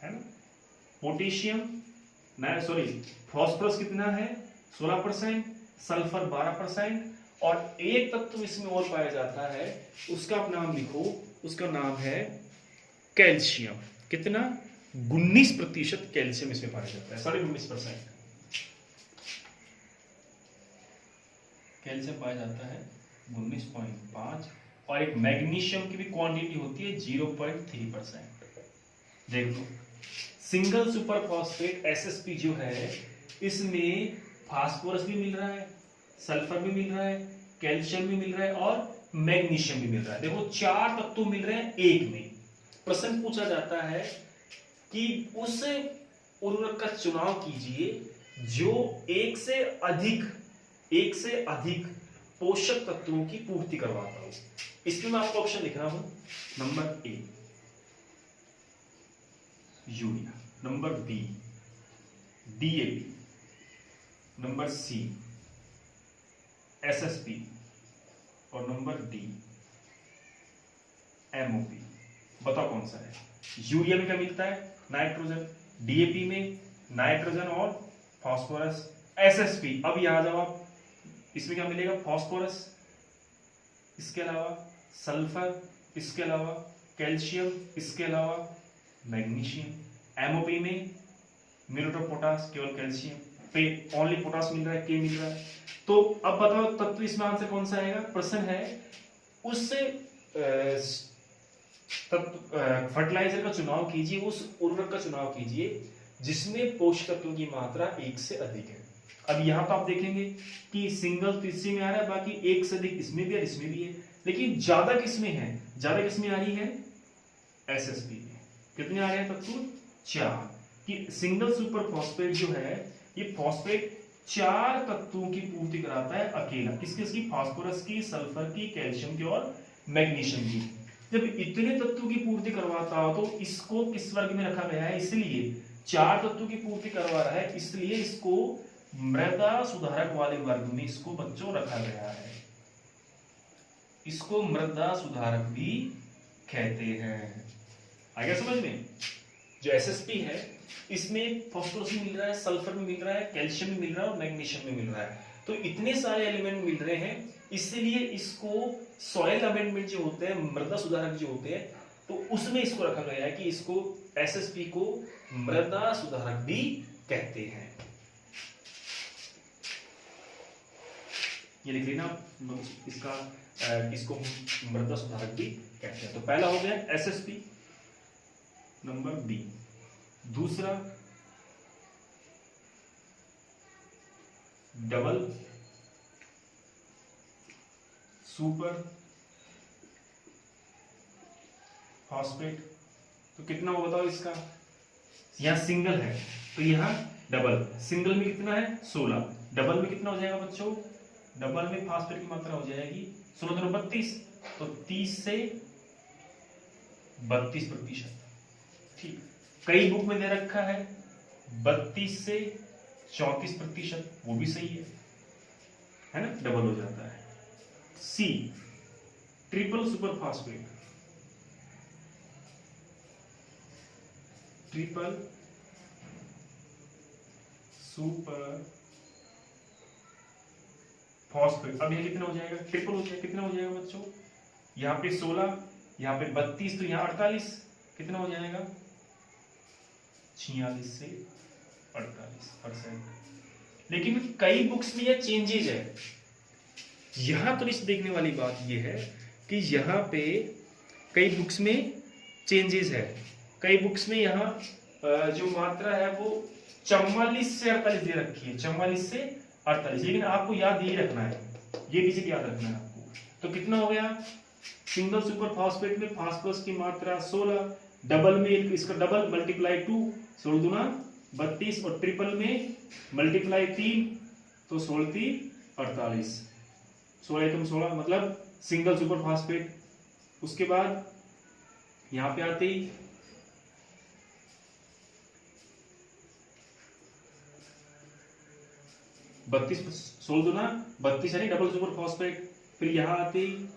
है ना। पोटेशियम सॉरी फॉस्फोरस कितना है 16%, सल्फर 12%, और एक तत्व इसमें और पाया जाता है, उसका आप नाम लिखो, उसका नाम है कैल्शियम। कितना 19% कैल्शियम इसमें पाया जाता है, 19.5% कैल्शियम पाया जाता है 19.5, और एक मैग्नीशियम की भी क्वांटिटी होती है 0.3%। देख लो सिंगल सुपर फॉस्फेट एसएसपी जो है इसमें फास्फोरस भी मिल रहा है, सल्फर भी मिल रहा है, कैल्शियम भी मिल रहा है और मैग्नीशियम भी मिल रहा है। देखो 4 तत्व मिल रहे हैं एक में। प्रश्न पूछा जाता है कि उस उर्वरक का चुनाव कीजिए जो एक से अधिक पोषक तत्वों की पूर्ति करवाता हो। इसमें मैं आपको ऑप्शन लिख रहा हूं, number A urea, number B DAP, number C SSP और नंबर डी एमओपी। बताओ कौन सा है। यूरिया में क्या मिलता है नाइट्रोजन, डीएपी में नाइट्रोजन और फास्फोरस, एसएसपी अब यहां जाओ आप, इसमें क्या मिलेगा फॉस्फोरस, इसके अलावा सल्फर, इसके अलावा कैल्शियम, इसके अलावा मैग्नीशियम। एमओपी में म्यूरेट ऑफ पोटास, केवल कैल्शियम पे ओनली पोटास मिल रहा है, के मिल रहा है। तो अब बताओ तत्व इसमें आंसर कौन सा आएगा। प्रश्न है उससे फर्टिलाइजर का चुनाव कीजिए, उस उर्वरक का चुनाव कीजिए जिसमें पोषक तत्वों की मात्रा एक से अधिक है। अब यहां तो आप देखेंगे कि सिंगल तीसरी में आ रहा है, बाकी एक से अधिक इसमें भी है, इसमें भी है, लेकिन ज्यादा किसमें है, ज्यादा किसमें आ रही है एसएसपी में। कितने आ रहे हैं तत्व 4, कि सिंगल सुपर फॉस्फेट जो है ये फॉस्फेट 4 तत्वों की पूर्ति कराता है अकेला, किसकी, फास्फोरस की, सल्फर की, कैल्शियम की और मैग्नीशियम की। जब इतने तत्वों की पूर्ति करवाता हो तो इसको किस वर्ग में रखा गया है, इसलिए 4 तत्वों की पूर्ति करवा रहा है, इसलिए इसको मृदा सुधारक वाले वर्ग में इसको बच्चों रखा गया है। इसको मृदा सुधारक भी कहते हैं। आ गया समझ में। जो एसएसपी है इसमें फास्फोरस भी मिल रहा है, सल्फर भी मिल रहा है, कैल्शियम भी मिल रहा है और मैग्नीशियम भी मिल रहा है। तो इतने सारे एलिमेंट मिल रहे हैं, इसलिए इसको सॉइल अमेंडमेंट जो होते हैं, मृदा सुधारक जो होते हैं, तो उसमें इसको रखा गया है कि इसको एसएसपी को मृदा सुधारक भी कहते हैं। ये लिख लेना इसका, इसको मृदा सुधारक भी कहते हैं। तो पहला हो गया एसएसपी, नंबर बी। दूसरा डबल सुपर फॉस्फेट, तो कितना हो बताओ इसका। यहां सिंगल है तो यहां डबल, सिंगल में कितना है 16, डबल में कितना हो जाएगा बच्चों, डबल में फास्फेट की मात्रा हो जाएगी 16 दूनी 32, तो 30 से 32%। ठीक, कई बुक में दे रखा है 32 से 34%, वो भी सही है ना, डबल हो जाता है। C triple super phosphate, triple super phosphate. अब ये कितना हो जाएगा, ट्रिपल हो जाएगा, कितना हो जाएगा बच्चों, यहाँ पे 16, यहाँ पे 32, तो यहाँ 48, कितना हो जाएगा 46 से 48%। लेकिन कई बुक्स में यह चेंजेज है। यहां तो इस देखने वाली बात यह है कि यहाँ पे कई बुक्स में चेंजेस है। कई बुक्स में यहाँ जो मात्रा है वो 44 से 48 दे रखी है, 44 से 48, लेकिन आपको याद यही रखना है, ये भी याद रखना है आपको। तो कितना हो गया, सिंगल सुपर फॉस्फेट में फास्फोरस की मात्रा 16, डबल में इसका डबल मल्टीप्लाई 2, 16 दूना 32, और ट्रिपल में मल्टीप्लाई 3, तो 16 3 48, 16 एकम 16, मतलब सिंगल सुपर फॉस्फेट। उसके बाद यहां पे आते ही 32, 16 दूना 32 यानी डबल सुपर फॉस्फेट। फिर यहां आते ही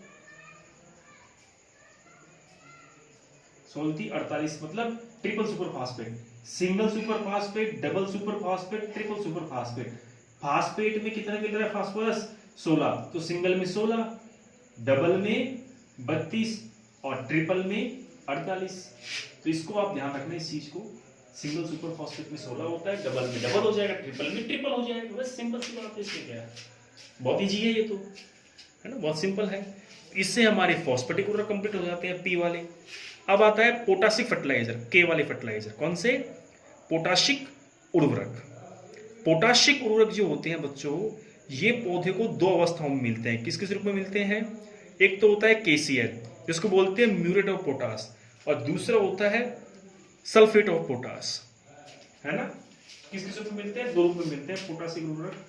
16 48, मतलब triple super phosphate. Single super phosphate, double super phosphate, triple super phosphate. Phosphate में कितना मिल रहा है फास्फोरस 16, तो सिंगल में 16, डबल में 32 और ट्रिपल में 48। तो इसको आप ध्यान रखना इस चीज को, सिंगल सुपर फॉस्फेट में 16 होता है, डबल में डबल हो जाएगा, ट्रिपल में ट्रिपल हो जाएगा। बस सिंपल सी बात है, इसमें क्या है, बहुत इजी है ये तो, है ना, बहुत सिंपल है। इससे हमारे फॉस्फेटिक उर्वरक कंप्लीट हो जाते हैं, पी वाले। अब आता है पोटासिक फर्टिलाइजर, के वाले फर्टिलाइजर। कौन से, पोटासिक उर्वरक। पोटासिक उर्वरक जो होते हैं बच्चों, ये पौधे को दो अवस्थाओं में मिलते हैं। किस किस रूप में मिलते हैं, एक तो होता है केसीएल जिसको बोलते हैं म्यूरेट ऑफ पोटास, और दूसरा होता है सल्फेट ऑफ पोटास, है ना। किस किस रूप में मिलते हैं, दो रूप में मिलते हैं पोटासिक उर्वरक।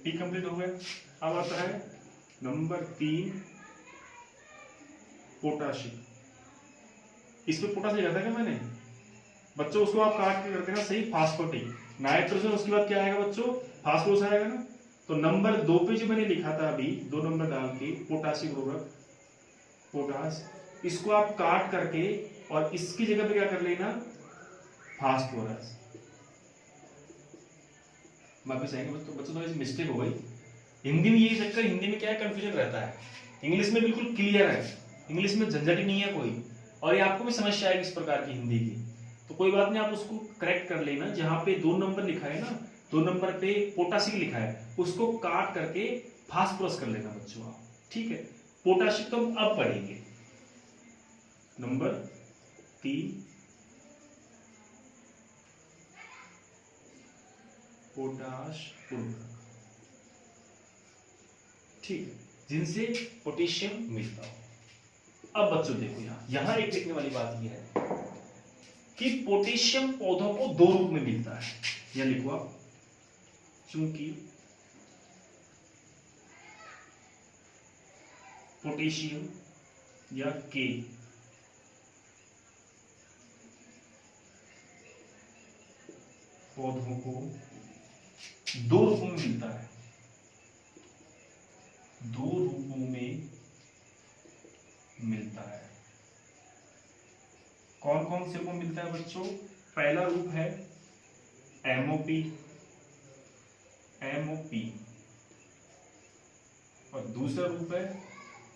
पी कंप्लीट हो गया। अब आता है नंबर 3 पोटासिक। इसमें पोटास लिखा था क्या मैंने बच्चों, उसको आप काट के करते हैं ना सही, फास्फोटिक नाइट्रोजन, उसके बाद क्या आएगा बच्चों, फास्फोरस आएगा ना। तो नंबर 2 पे जो मैंने लिखा था अभी 2 नंबर डाल के, पोटासिक उर्वरक पोटास, इसको आप काट करके और इसकी जगह पे क्या कर लेना, फास्फोरस। वापस आएंगे बच्चों, थोड़ी सी मिस्टेक हो गई हिंदी में, ये चक्कर हिंदी में क्या है, कंफ्यूजन रहता है। इंग्लिश में बिल्कुल क्लियर है, इंग्लिश में झंझट ही नहीं है कोई, और ये आपको भी समस्या आएगी इस प्रकार की हिंदी की। तो कोई बात नहीं, आप उसको करेक्ट कर लेना। जहां पे 2 नंबर लिखा है ना, 2 नंबर पे पोटासिक लिखा है, उसको काट करके फास्फोरस कर लेना बच्चों आप, ठीक है। पोटासिक तो हम अब पढ़ेंगे। नंबर 3 पोटाश उर्वरक, ठीक है, जिनसे पोटेशियम मिलता हो। अब बच्चों देखो, यहां एक देखने वाली बात यह है कि पोटेशियम पौधों को 2 रूप में मिलता है। यह लिखो आप, चूंकि पोटेशियम या के पौधों को 2 रूपों में मिलता है, 2 रूपों में मिलता है। कौन कौन से रूप में मिलता है बच्चों, पहला रूप है एमओपी, एमओपी, और दूसरा रूप है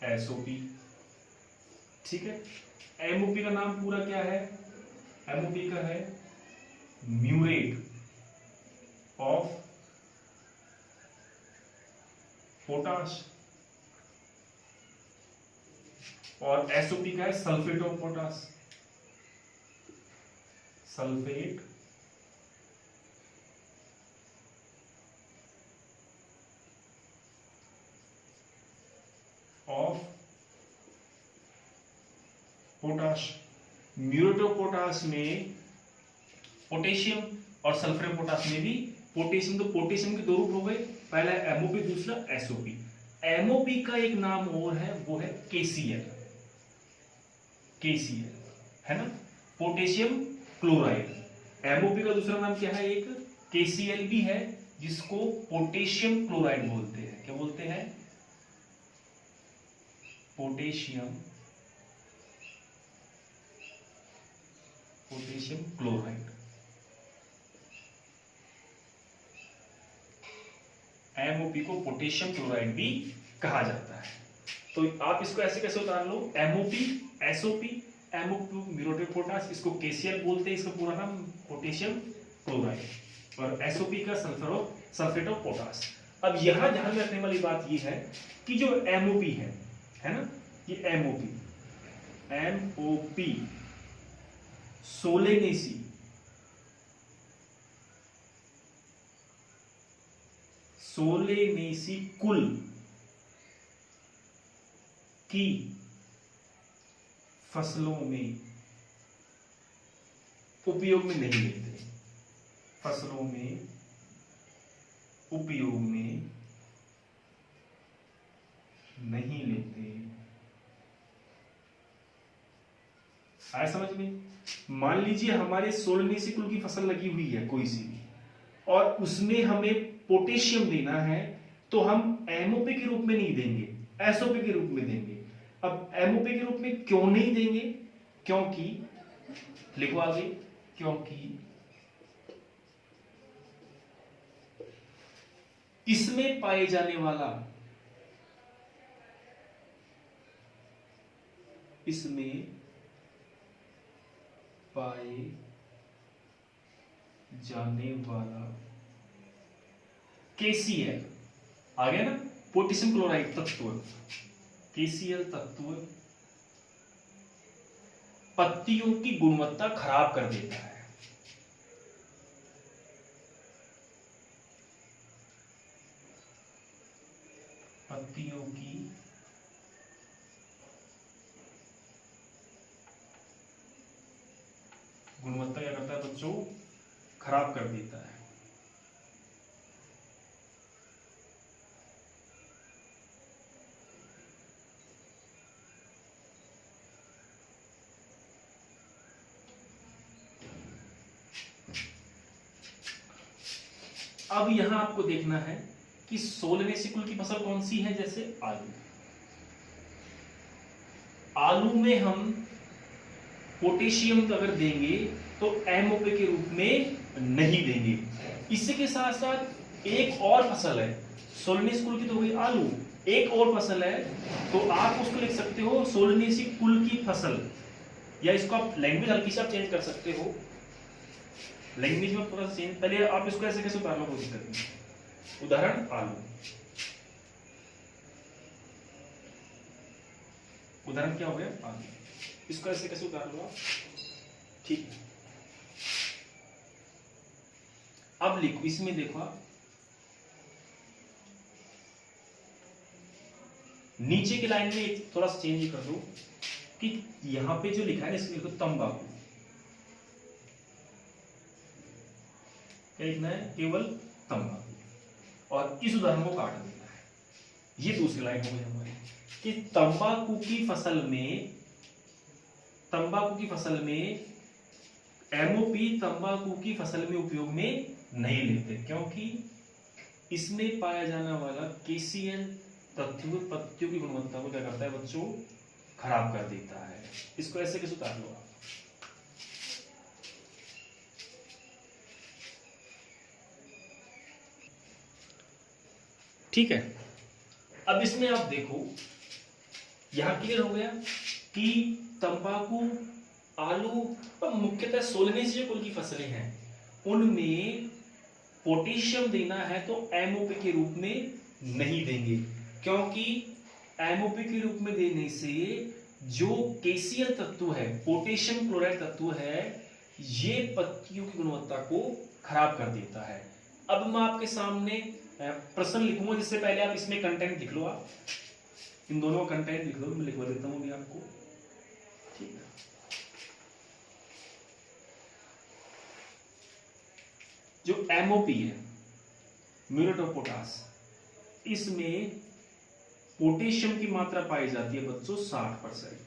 एसओपी, ठीक है। एमओपी का नाम पूरा क्या है, एमओपी का है म्यूरेट ऑफ पोटाश, और एसओपी का है sulphate of potash, sulphate of potash. Muriate of potash में पोटेशियम और सल्फर ऑफ पोटाश में भी पोटेशियम, तो पोटेशियम के 2 रूप हो गए, पहला एमओपी, दूसरा एसओपी। एमओपी का एक नाम और है, वो है केसीएल, केसीएल, है ना, पोटेशियम क्लोराइड। एमओपी का दूसरा नाम क्या है, एक केसीएल भी है, जिसको पोटेशियम क्लोराइड बोलते हैं। क्या बोलते हैं, पोटेशियम क्लोराइड। MOP को पोटेशियम क्लोराइड भी कहा जाता है। तो आप इसको ऐसे कैसे उतार लो, MOP, SOP, MOP muriate of potash, इसको KCl बोलते हैं, इसका पूरा नाम पोटेशियम क्लोराइड, और SOP का सल्फेट ऑफ पोटाश। अब यहां ध्यान में रखने वाली बात यह है कि जो MOP है ना, ये MOP सोलेनेसी कुल की फसलों में उपयोग में नहीं लेते, फसलों में उपयोग में नहीं लेते। आया समझ में? मान लीजिए हमारे सोलनेसी कुल की फसल लगी हुई है कोई सी भी, और उसमें हमें पोटेशियम देना है, तो हम MOP के रूप में नहीं देंगे, SOP के रूप में देंगे। अब MOP के रूप में क्यों नहीं देंगे? क्योंकि लिखो आगे, क्योंकि इसमें पाए जाने वाला, इसमें पाए जाने वाला KCl आ गया ना, पोटेशियम क्लोराइड तत्व, KCl तत्व पत्तियों की गुणवत्ता खराब कर देता है। पत्तियों की गुणवत्ता क्या करता है बच्चों? खराब कर देता है। अब यहां आपको देखना है कि सोलनेसी कुल की फसल कौन सी है, जैसे आलू। आलू में हम पोटेशियम अगर देंगे तो MOP के रूप में नहीं देंगे। इसी के साथ साथ एक और फसल है, सोलनेसी कुल की तो हुई आलू, एक और फसल है, तो आप उसको लिख सकते हो सोलनेसी कुल की फसल, या इसको आप लैंग्वेज हल्की से आप चेंज कर सकते हो, लैंग्वेज में थोड़ा सा चेंज। पहले आप इसको ऐसे कैसे उतारना, कोशिश करेंगे। उदाहरण आलू, उदाहरण क्या हो गया? आलू। इसको ऐसे कैसे उतार लो आप? ठीक है। अब लिखो, इसमें देखो आप नीचे की लाइन में थोड़ा सा चेंज कर दो कि यहां पे जो लिखा है ना, इसमें लिखो तंबाकू। क्या लिखना है? केवल तंबाकू, और इस उदाहरण को काट देना है। ये दूसरी लाइन हो गई हमारी कि तंबाकू की फसल में MOP तंबाकू की फसल में उपयोग में नहीं लेते, क्योंकि इसमें पाया जाने वाला KCl तत्व पत्तियों की गुणवत्ता को क्या करता है बच्चों? खराब कर देता है। इसको ऐसे कैसे उतार लो आप? ठीक है। अब इसमें आप देखो, यहां क्लियर हो गया कि तंबाकू, आलू और मुख्यतः सोलनेसी कुल की फसलें हैं, उनमें पोटेशियम देना है तो MOP के रूप में नहीं देंगे, क्योंकि MOP के रूप में देने से जो KCl तत्व है, पोटेशियम क्लोराइड तत्व है, ये पत्तियों की गुणवत्ता को खराब कर देता है। अब मैं आपके सामने प्रश्न लिखूंगा, जिससे पहले आप इसमें कंटेंट लिख लो। आप इन दोनों का कंटेंट लिख लो, मैं लिखवा देता हूं अभी आपको। ठीक है। जो MOP है, म्यूरेट ऑफ पोटाश, इसमें पोटेशियम की मात्रा पाई जाती है बच्चों 60%,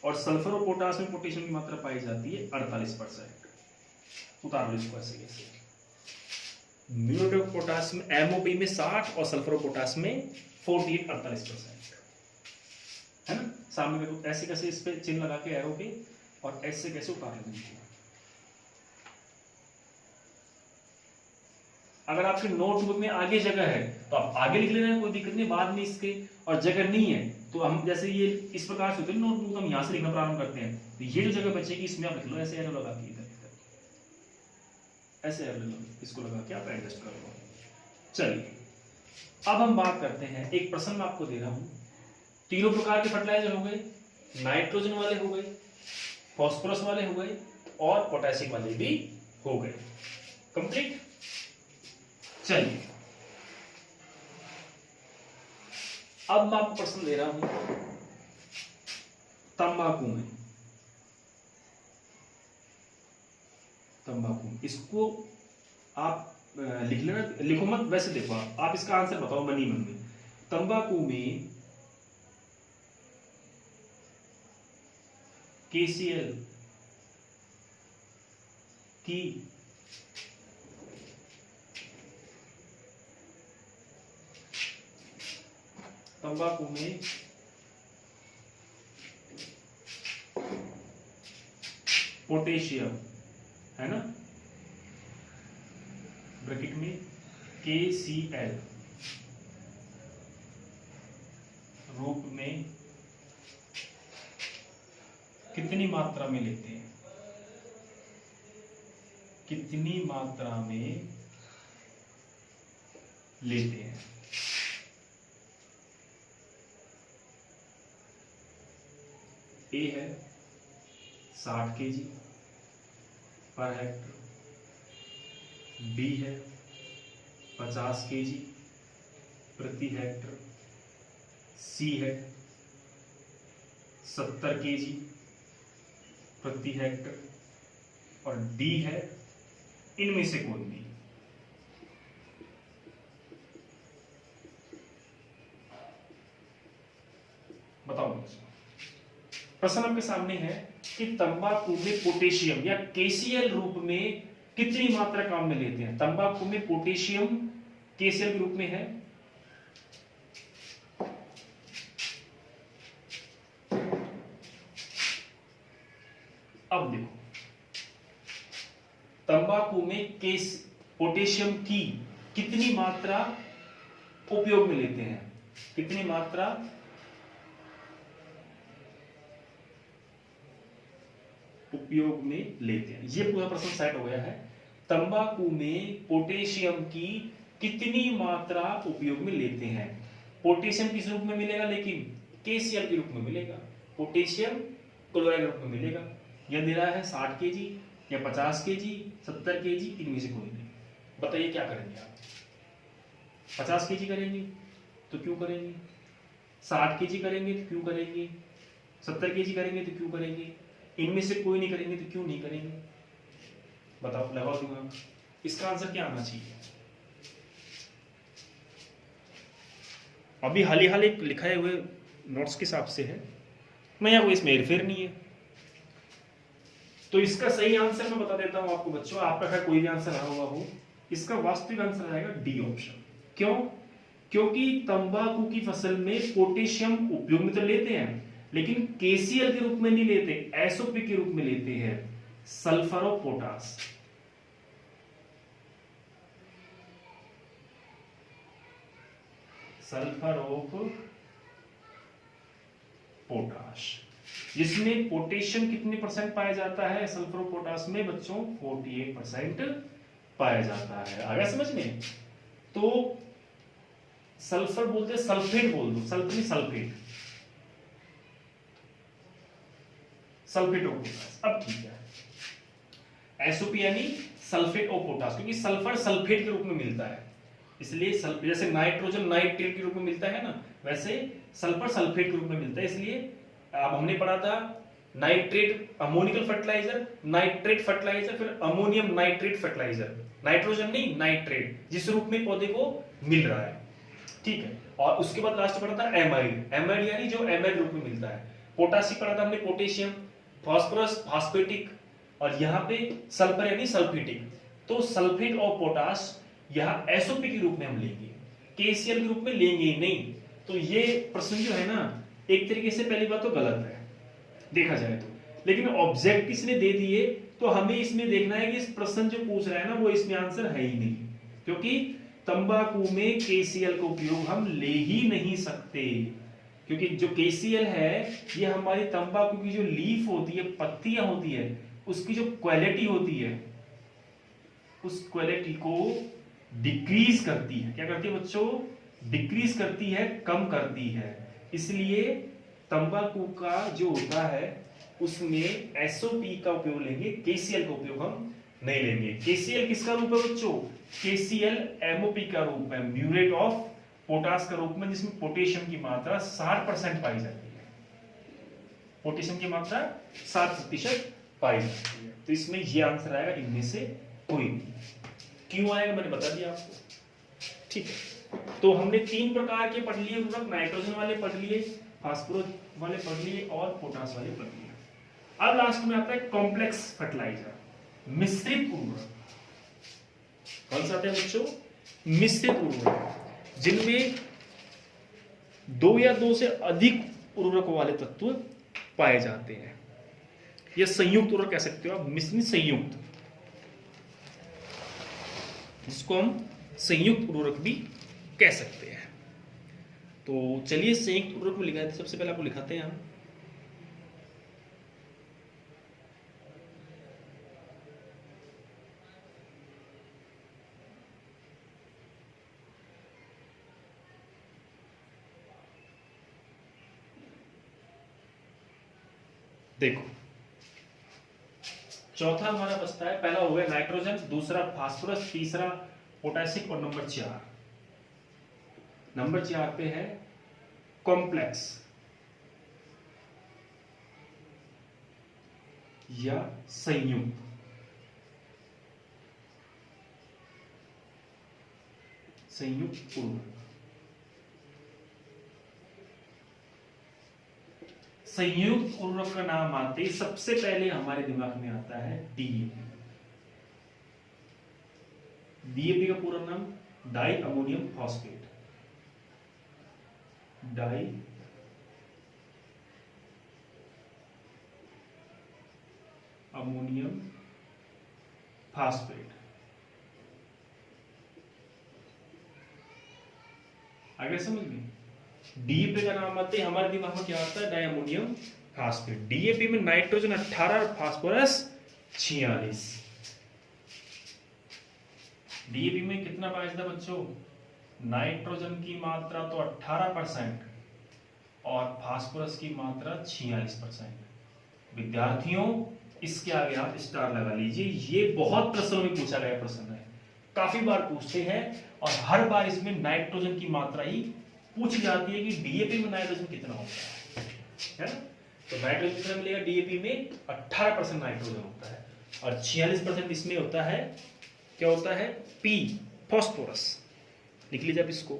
और सल्फर और पोटाश में पोटेशियम की मात्रा पाई जाती है 48%। उतार लो इसको ऐसे कैसे। म्यूरेट ऑफ पोटाश में MOP में 60 और सल्फर ऑफ पोटाश में 48 48%। है ना। सामने देखो ऐसे कैसे इस पे चिन्ह लगा के एरो पे, और ऐसे कैसे उतार लेंगे इसको। अगर आपके नोटबुक में आगे जगह है तो आप आगे लिख लेना, कोई दिक्कत नहीं, बाद में इसके, और जगह नहीं है तो हम जैसे ये इस प्रकार से होते हैं नोटबुक, हम यहाँ से लिखना प्रारंभ करते हैं, तो ये जो जगह बचेगी इसमें आप लिख लो ऐसे एरो लगा के, इधर ऐसे एरो लो, इसको लगा के आप एडजस्ट कर लो। चलिए अब हम बात करते हैं, एक प्रश्न मैं आपको दे रहा हूं, तीनों प्रकार के फर्टिलाइजर हो गए, नाइट्रोजन वाले हो गए, फास्फोरस वाले हो गए, और पोटेशियम वाले भी हो गए, कंप्लीट। चलिए अब मैं आपको प्रश्न दे रहा हूं, तंबाकू में, तंबाकू, इसको आप लिख लेना, लिखो मत, वैसे देखो आप इसका आंसर बताओ मनी मन में। तंबाकू में KCl की तंबाकू में पोटेशियम, है ना, ब्रैकेट में KCl रूप में कितनी मात्रा में लेते हैं, कितनी मात्रा में लेते हैं। ए है 60 kg पर हेक्टर, बी है 50 kg प्रति हेक्टर, सी है 70 kg प्रति हेक्टर, और डी है इनमें से कोई भी। बताओ प्रश्न आपके सामने है कि तंबाकू में पोटेशियम या KCl रूप में कितनी मात्रा काम में लेते हैं। तंबाकू में पोटेशियम KCl के रूप में है, अब देखो तंबाकू में पोटेशियम की कितनी मात्रा उपयोग में लेते हैं, कितनी मात्रा उपयोग में लेते हैं। ये पूरा प्रश्न सेट हो गया है। तंबाकू में पोटेशियम की कितनी मात्रा उपयोग में लेते हैं। पोटेशियम किस रूप में मिलेगा, लेकिन KCl के रूप में मिलेगा, पोटेशियम क्लोराइड रूप में मिलेगा। यह दे रहा है 60 kg या 50 kg, 70 kg, इनमें से कोई नहीं। बताइए क्या करेंगे आप। 50 kg करेंगे तो क्यों करेंगे, 60 kg करेंगे तो क्यों करेंगे, 70 kg करेंगे तो क्यों करेंगे, इनमें से कोई नहीं करेंगे तो क्यों नहीं करेंगे। बताओ, लगाओ दिमाग, इसका आंसर क्या आना चाहिए। अभी हाल ही लिखाए हुए नोट्स के हिसाब से है, मैं यहाँ कोई इसमें हेरफेर नहीं है। तो इसका सही आंसर मैं बता देता हूं आपको बच्चों, आपका खैर कोई भी आंसर रहा हुआ हो, इसका वास्तविक आंसर आएगा डी ऑप्शन। क्यों, क्योंकि तंबाकू की फसल में पोटेशियम उपयोग में तो लेते हैं, लेकिन KCl के रूप में नहीं लेते, SOP के रूप में लेते हैं, sulphur of potash. Sulphur of potash, जिसमें पोटेशियम कितने परसेंट पाया जाता है सल्फर ऑफ पोटाश में बच्चों, 48% पाया जाता है। आ गया समझ में। तो सल्फर बोलते, सल्फेट बोल दो, सल्फर नहीं सल्फेट, सल्फेट ऑफ पोटास। अब ठीक है, SOP यानी सल्फेट ऑफ पोटास, क्योंकि सल्फर सल्फेट के रूप में मिलता है, इसलिए जैसे नाइट्रोजन नाइट्रेट के रूप में मिलता है ना, वैसे सल्फर सल्फेट के रूप में मिलता है। इसलिए अब हमने पढ़ा था nitrate ammoniacal fertiliser, nitrate fertiliser, फिर अमोनियम नाइट्रेट फर्टिलाइजर, नाइट्रोजन नहीं नाइट्रेट, जिस रूप में पौधे को मिल रहा है, ठीक है। और उसके बाद लास्ट पढ़ा था एमाइड, एमाइड यानी जो एमाइड रूप में मिलता है। पोटासियम पढ़ा था हमने पोटेशियम, फास्फोरस फास्फेटिक, और यहाँ पे सल्फर यानी सल्फेटिक। तो सल्फेट ऑफ पोटाश यहाँ SOP के रूप में हम लेंगे, KCl के रूप में लेंगे ही नहीं। तो ये प्रश्न जो है ना, एक तरीके से पहली बात तो गलत है देखा जाए तो, लेकिन ऑब्जेक्ट इसने दे दिए तो हमें इसमें देखना है कि इस प्रश्न जो पूछ रहा है ना वो इसमें आंसर है ही नहीं, क्योंकि तंबाकू में KCl का उपयोग हम ले ही नहीं सकते, क्योंकि जो KCl है ये हमारी तंबाकू की जो लीफ होती है, पत्तियां होती है, उसकी जो क्वालिटी होती है उस क्वालिटी को डिक्रीज करती है। क्या करती है बच्चों? डिक्रीज करती है, कम करती है। इसलिए तंबाकू का जो होता है उसमें SOP का उपयोग लेंगे, KCl का उपयोग हम नहीं लेंगे। KCl किसका रूप है बच्चों? KCl MOP का रूप है, म्यूरेट ऑफ पोटास का रूप में, जिसमें पोटेशियम की मात्रा 60% पाई जाती है। पोटेशियम की मात्रा 60% पाई जाती है। तो इसमें ये आंसर आएगा इनमें से कोई नहीं। क्यों आएगा मैंने बता दिया आपको, ठीक है। तो हमने 3 प्रकार के पढ़ लिए उर्वरक, नाइट्रोजन वाले पढ़ लिए, फास्फोरस वाले पढ़ लिए और पोटास वाले पढ़ लिए। अब लास्ट में आता है कॉम्प्लेक्स फर्टिलाइजर, मिश्रित उर्वरक। कौन सा आता है बच्चों? मिश्रित उर्वरक, जिनमें 2 या 2 से अधिक उर्वरक वाले तत्व पाए जाते हैं। यह संयुक्त उर्वरक कह सकते हो आप, मिश्रित संयुक्त, जिसको हम संयुक्त उर्वरक भी कह सकते हैं। तो चलिए संयुक्त उर्वरक में लिखा, सबसे पहले आपको लिखाते हैं हम। देखो चौथा हमारा बचता है, पहला हो गया नाइट्रोजन, दूसरा फास्फोरस, तीसरा पोटेशियम और नंबर 4 पे है कॉम्प्लेक्स या संयुक्त। संयुक्त उर्वरक, संयुक्त उर्वरक का नाम आते ही सबसे पहले हमारे दिमाग में आता है DAP। DAP का पूरा नाम di ammonium phosphate, di ammonium phosphate. आगे समझ गए? DAP का नाम आते ही हमारे दिमाग में क्या आता है? Di ammonium phosphate. DAP में नाइट्रोजन 18 और फास्फोरस 46। DAP में कितना पाया जाता है बच्चों? नाइट्रोजन की मात्रा तो 18% और फास्फोरस की मात्रा 46%। विद्यार्थियों इसके आगे आप स्टार लगा लीजिए, ये बहुत प्रश्नों में पूछा गया प्रश्न है, काफी बार पूछते हैं और हर बार इसमें नाइट्रोजन की मात्रा ही पूछी जाती है कि DAP में नाइट्रोजन कितना होता है ना? तो नाइट्रोजन कितना मिलेगा? DAP में 18% नाइट्रोजन होता है और 46% इसमें होता है, क्या होता है? P, phosphorus. लिख लीजिए आप इसको।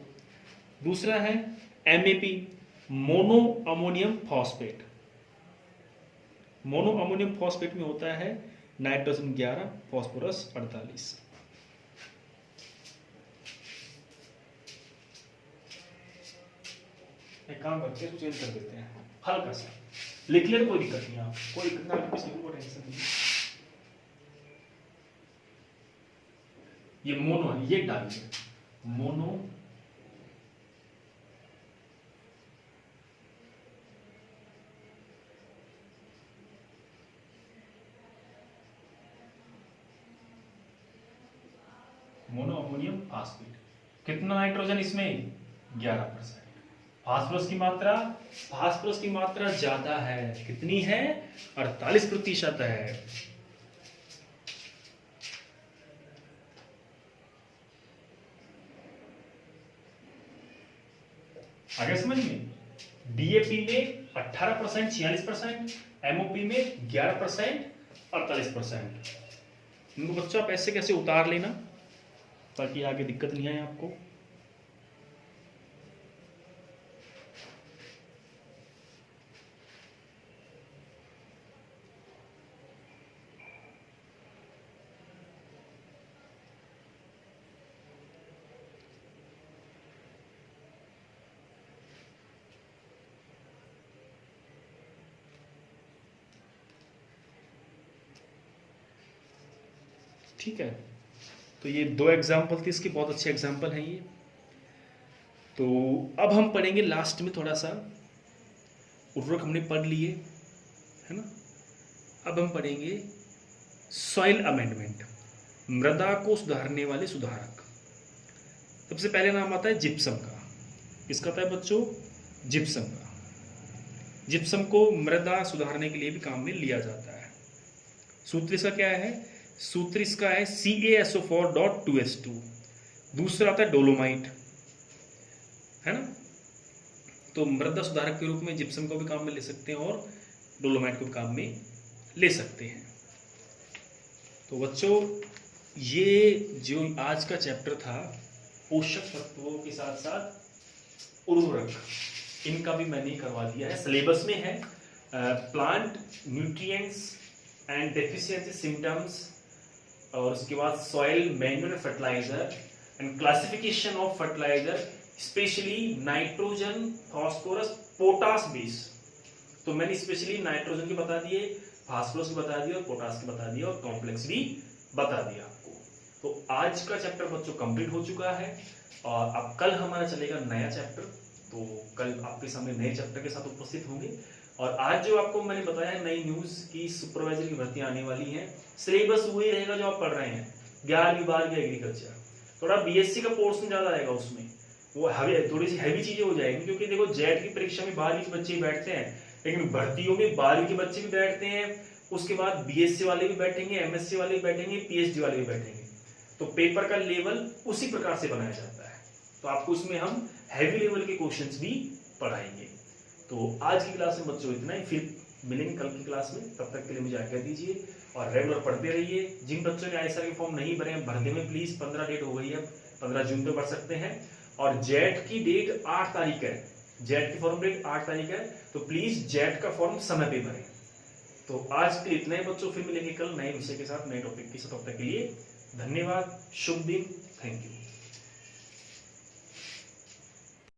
दूसरा है MAP, mono ammonium phosphate. Mono ammonium phosphate में होता है नाइट्रोजन 11, फॉस्फोरस 48। एक काम करते हैं, चेंज कर देते हैं, हल्का सा लिख ले, कोई दिक्कत नहीं, आप कोई दिक्कत ना, किसी को टेंशन नहीं। ये मोनो है, ये डाई है, मोनो मोनो अमोनियम फॉस्फेट। कितना नाइट्रोजन इसमें? 11%। फास्फोरस की मात्रा ज्यादा है, कितनी है? 48% है। आगे समझ में? DAP में 18%, 46%, MOP में 11%, 48%। इनको बच्चों आप ऐसे कैसे उतार लेना ताकि आगे दिक्कत नहीं आए आपको। ठीक है, तो ये 2 एग्जाम्पल थे, इसके बहुत अच्छे एग्जाम्पल हैं ये। तो अब हम पढ़ेंगे लास्ट में थोड़ा सा, उर्वरक हमने पढ़ लिए है ना। अब हम पढ़ेंगे सॉइल अमेंडमेंट, मृदा को सुधारने वाले सुधारक। सबसे पहले नाम आता है जिप्सम का। किसका आता है बच्चों? जिप्सम का। जिप्सम को मृदा सुधारने के लिए भी काम में लिया जाता है। सूत्र इसका क्या है? सूत्र इसका है CaSO4.2H2। दूसरा आता है डोलोमाइट, है ना। तो मृदा सुधारक के रूप में जिप्सम को भी काम में ले सकते हैं और डोलोमाइट को भी काम में ले सकते हैं। तो बच्चों ये जो आज का चैप्टर था, पोषक तत्वों के साथ साथ उर्वरक, इनका भी मैंने करवा दिया है, सिलेबस में है। Plant nutrients and deficiency symptoms, और उसके बाद soil manure fertiliser and classification of fertiliser, specially nitrogen, phosphorus, potash base. तो मैंने स्पेशली नाइट्रोजन के बता दिए, फास्फोरस के बता दिए और पोटास के बता दिए और कॉम्प्लेक्स भी बता दिया आपको। तो आज का चैप्टर बच्चों कंप्लीट हो चुका है और अब कल हमारा चलेगा नया चैप्टर। तो कल आपके सामने नए चैप्टर के साथ उपस्थित होंगे। और आज जो आपको मैंने बताया है नई न्यूज की सुपरवाइजर की भर्ती आने वाली है, सिलेबस वही रहेगा जो आप पढ़ रहे हैं, 11वीं 12वीं एग्रीकल्चर। थोड़ा बीएससी का पोर्शन ज्यादा आएगा, उसमें वो थोड़ी सी हैवी चीजें हो जाएंगी, क्योंकि देखो जेड की परीक्षा में 12वीं के बच्चे ही बैठते हैं, लेकिन भर्तियों में 12वीं के बच्चे भी बैठते हैं, उसके बाद बीएससी वाले भी बैठेंगे, एमएससी वाले भी बैठेंगे, पीएचडी वाले भी बैठेंगे। तो पेपर का लेवल उसी प्रकार से बनाया जाता है। तो आपको उसमें हम हैवी लेवल के क्वेश्चंस भी पढ़ाएंगे। तो आज की क्लास में बच्चों इतना ही, फिर मिलेंगे कल की क्लास में। तब तक के लिए मुझे आज्ञा दीजिए और रेगुलर पढ़ते रहिए। जिन बच्चों ने आईएसआर के फॉर्म नहीं भरे हैं, भर दें में प्लीज, 15 डेट हो गई है, 15 जून तक भर सकते हैं। और जेट की डेट 8 तारीख है, जेट की फॉर्म डेट 8 तारीख है, तो प्लीज जेट का फॉर्म समय पे भरें। तो आज के लिए इतना ही बच्चों, फिर मिलेंगे कल नए विषय के साथ, नए टॉपिक के साथ। तब तक के लिए धन्यवाद, शुभ दिन, थैंक यू।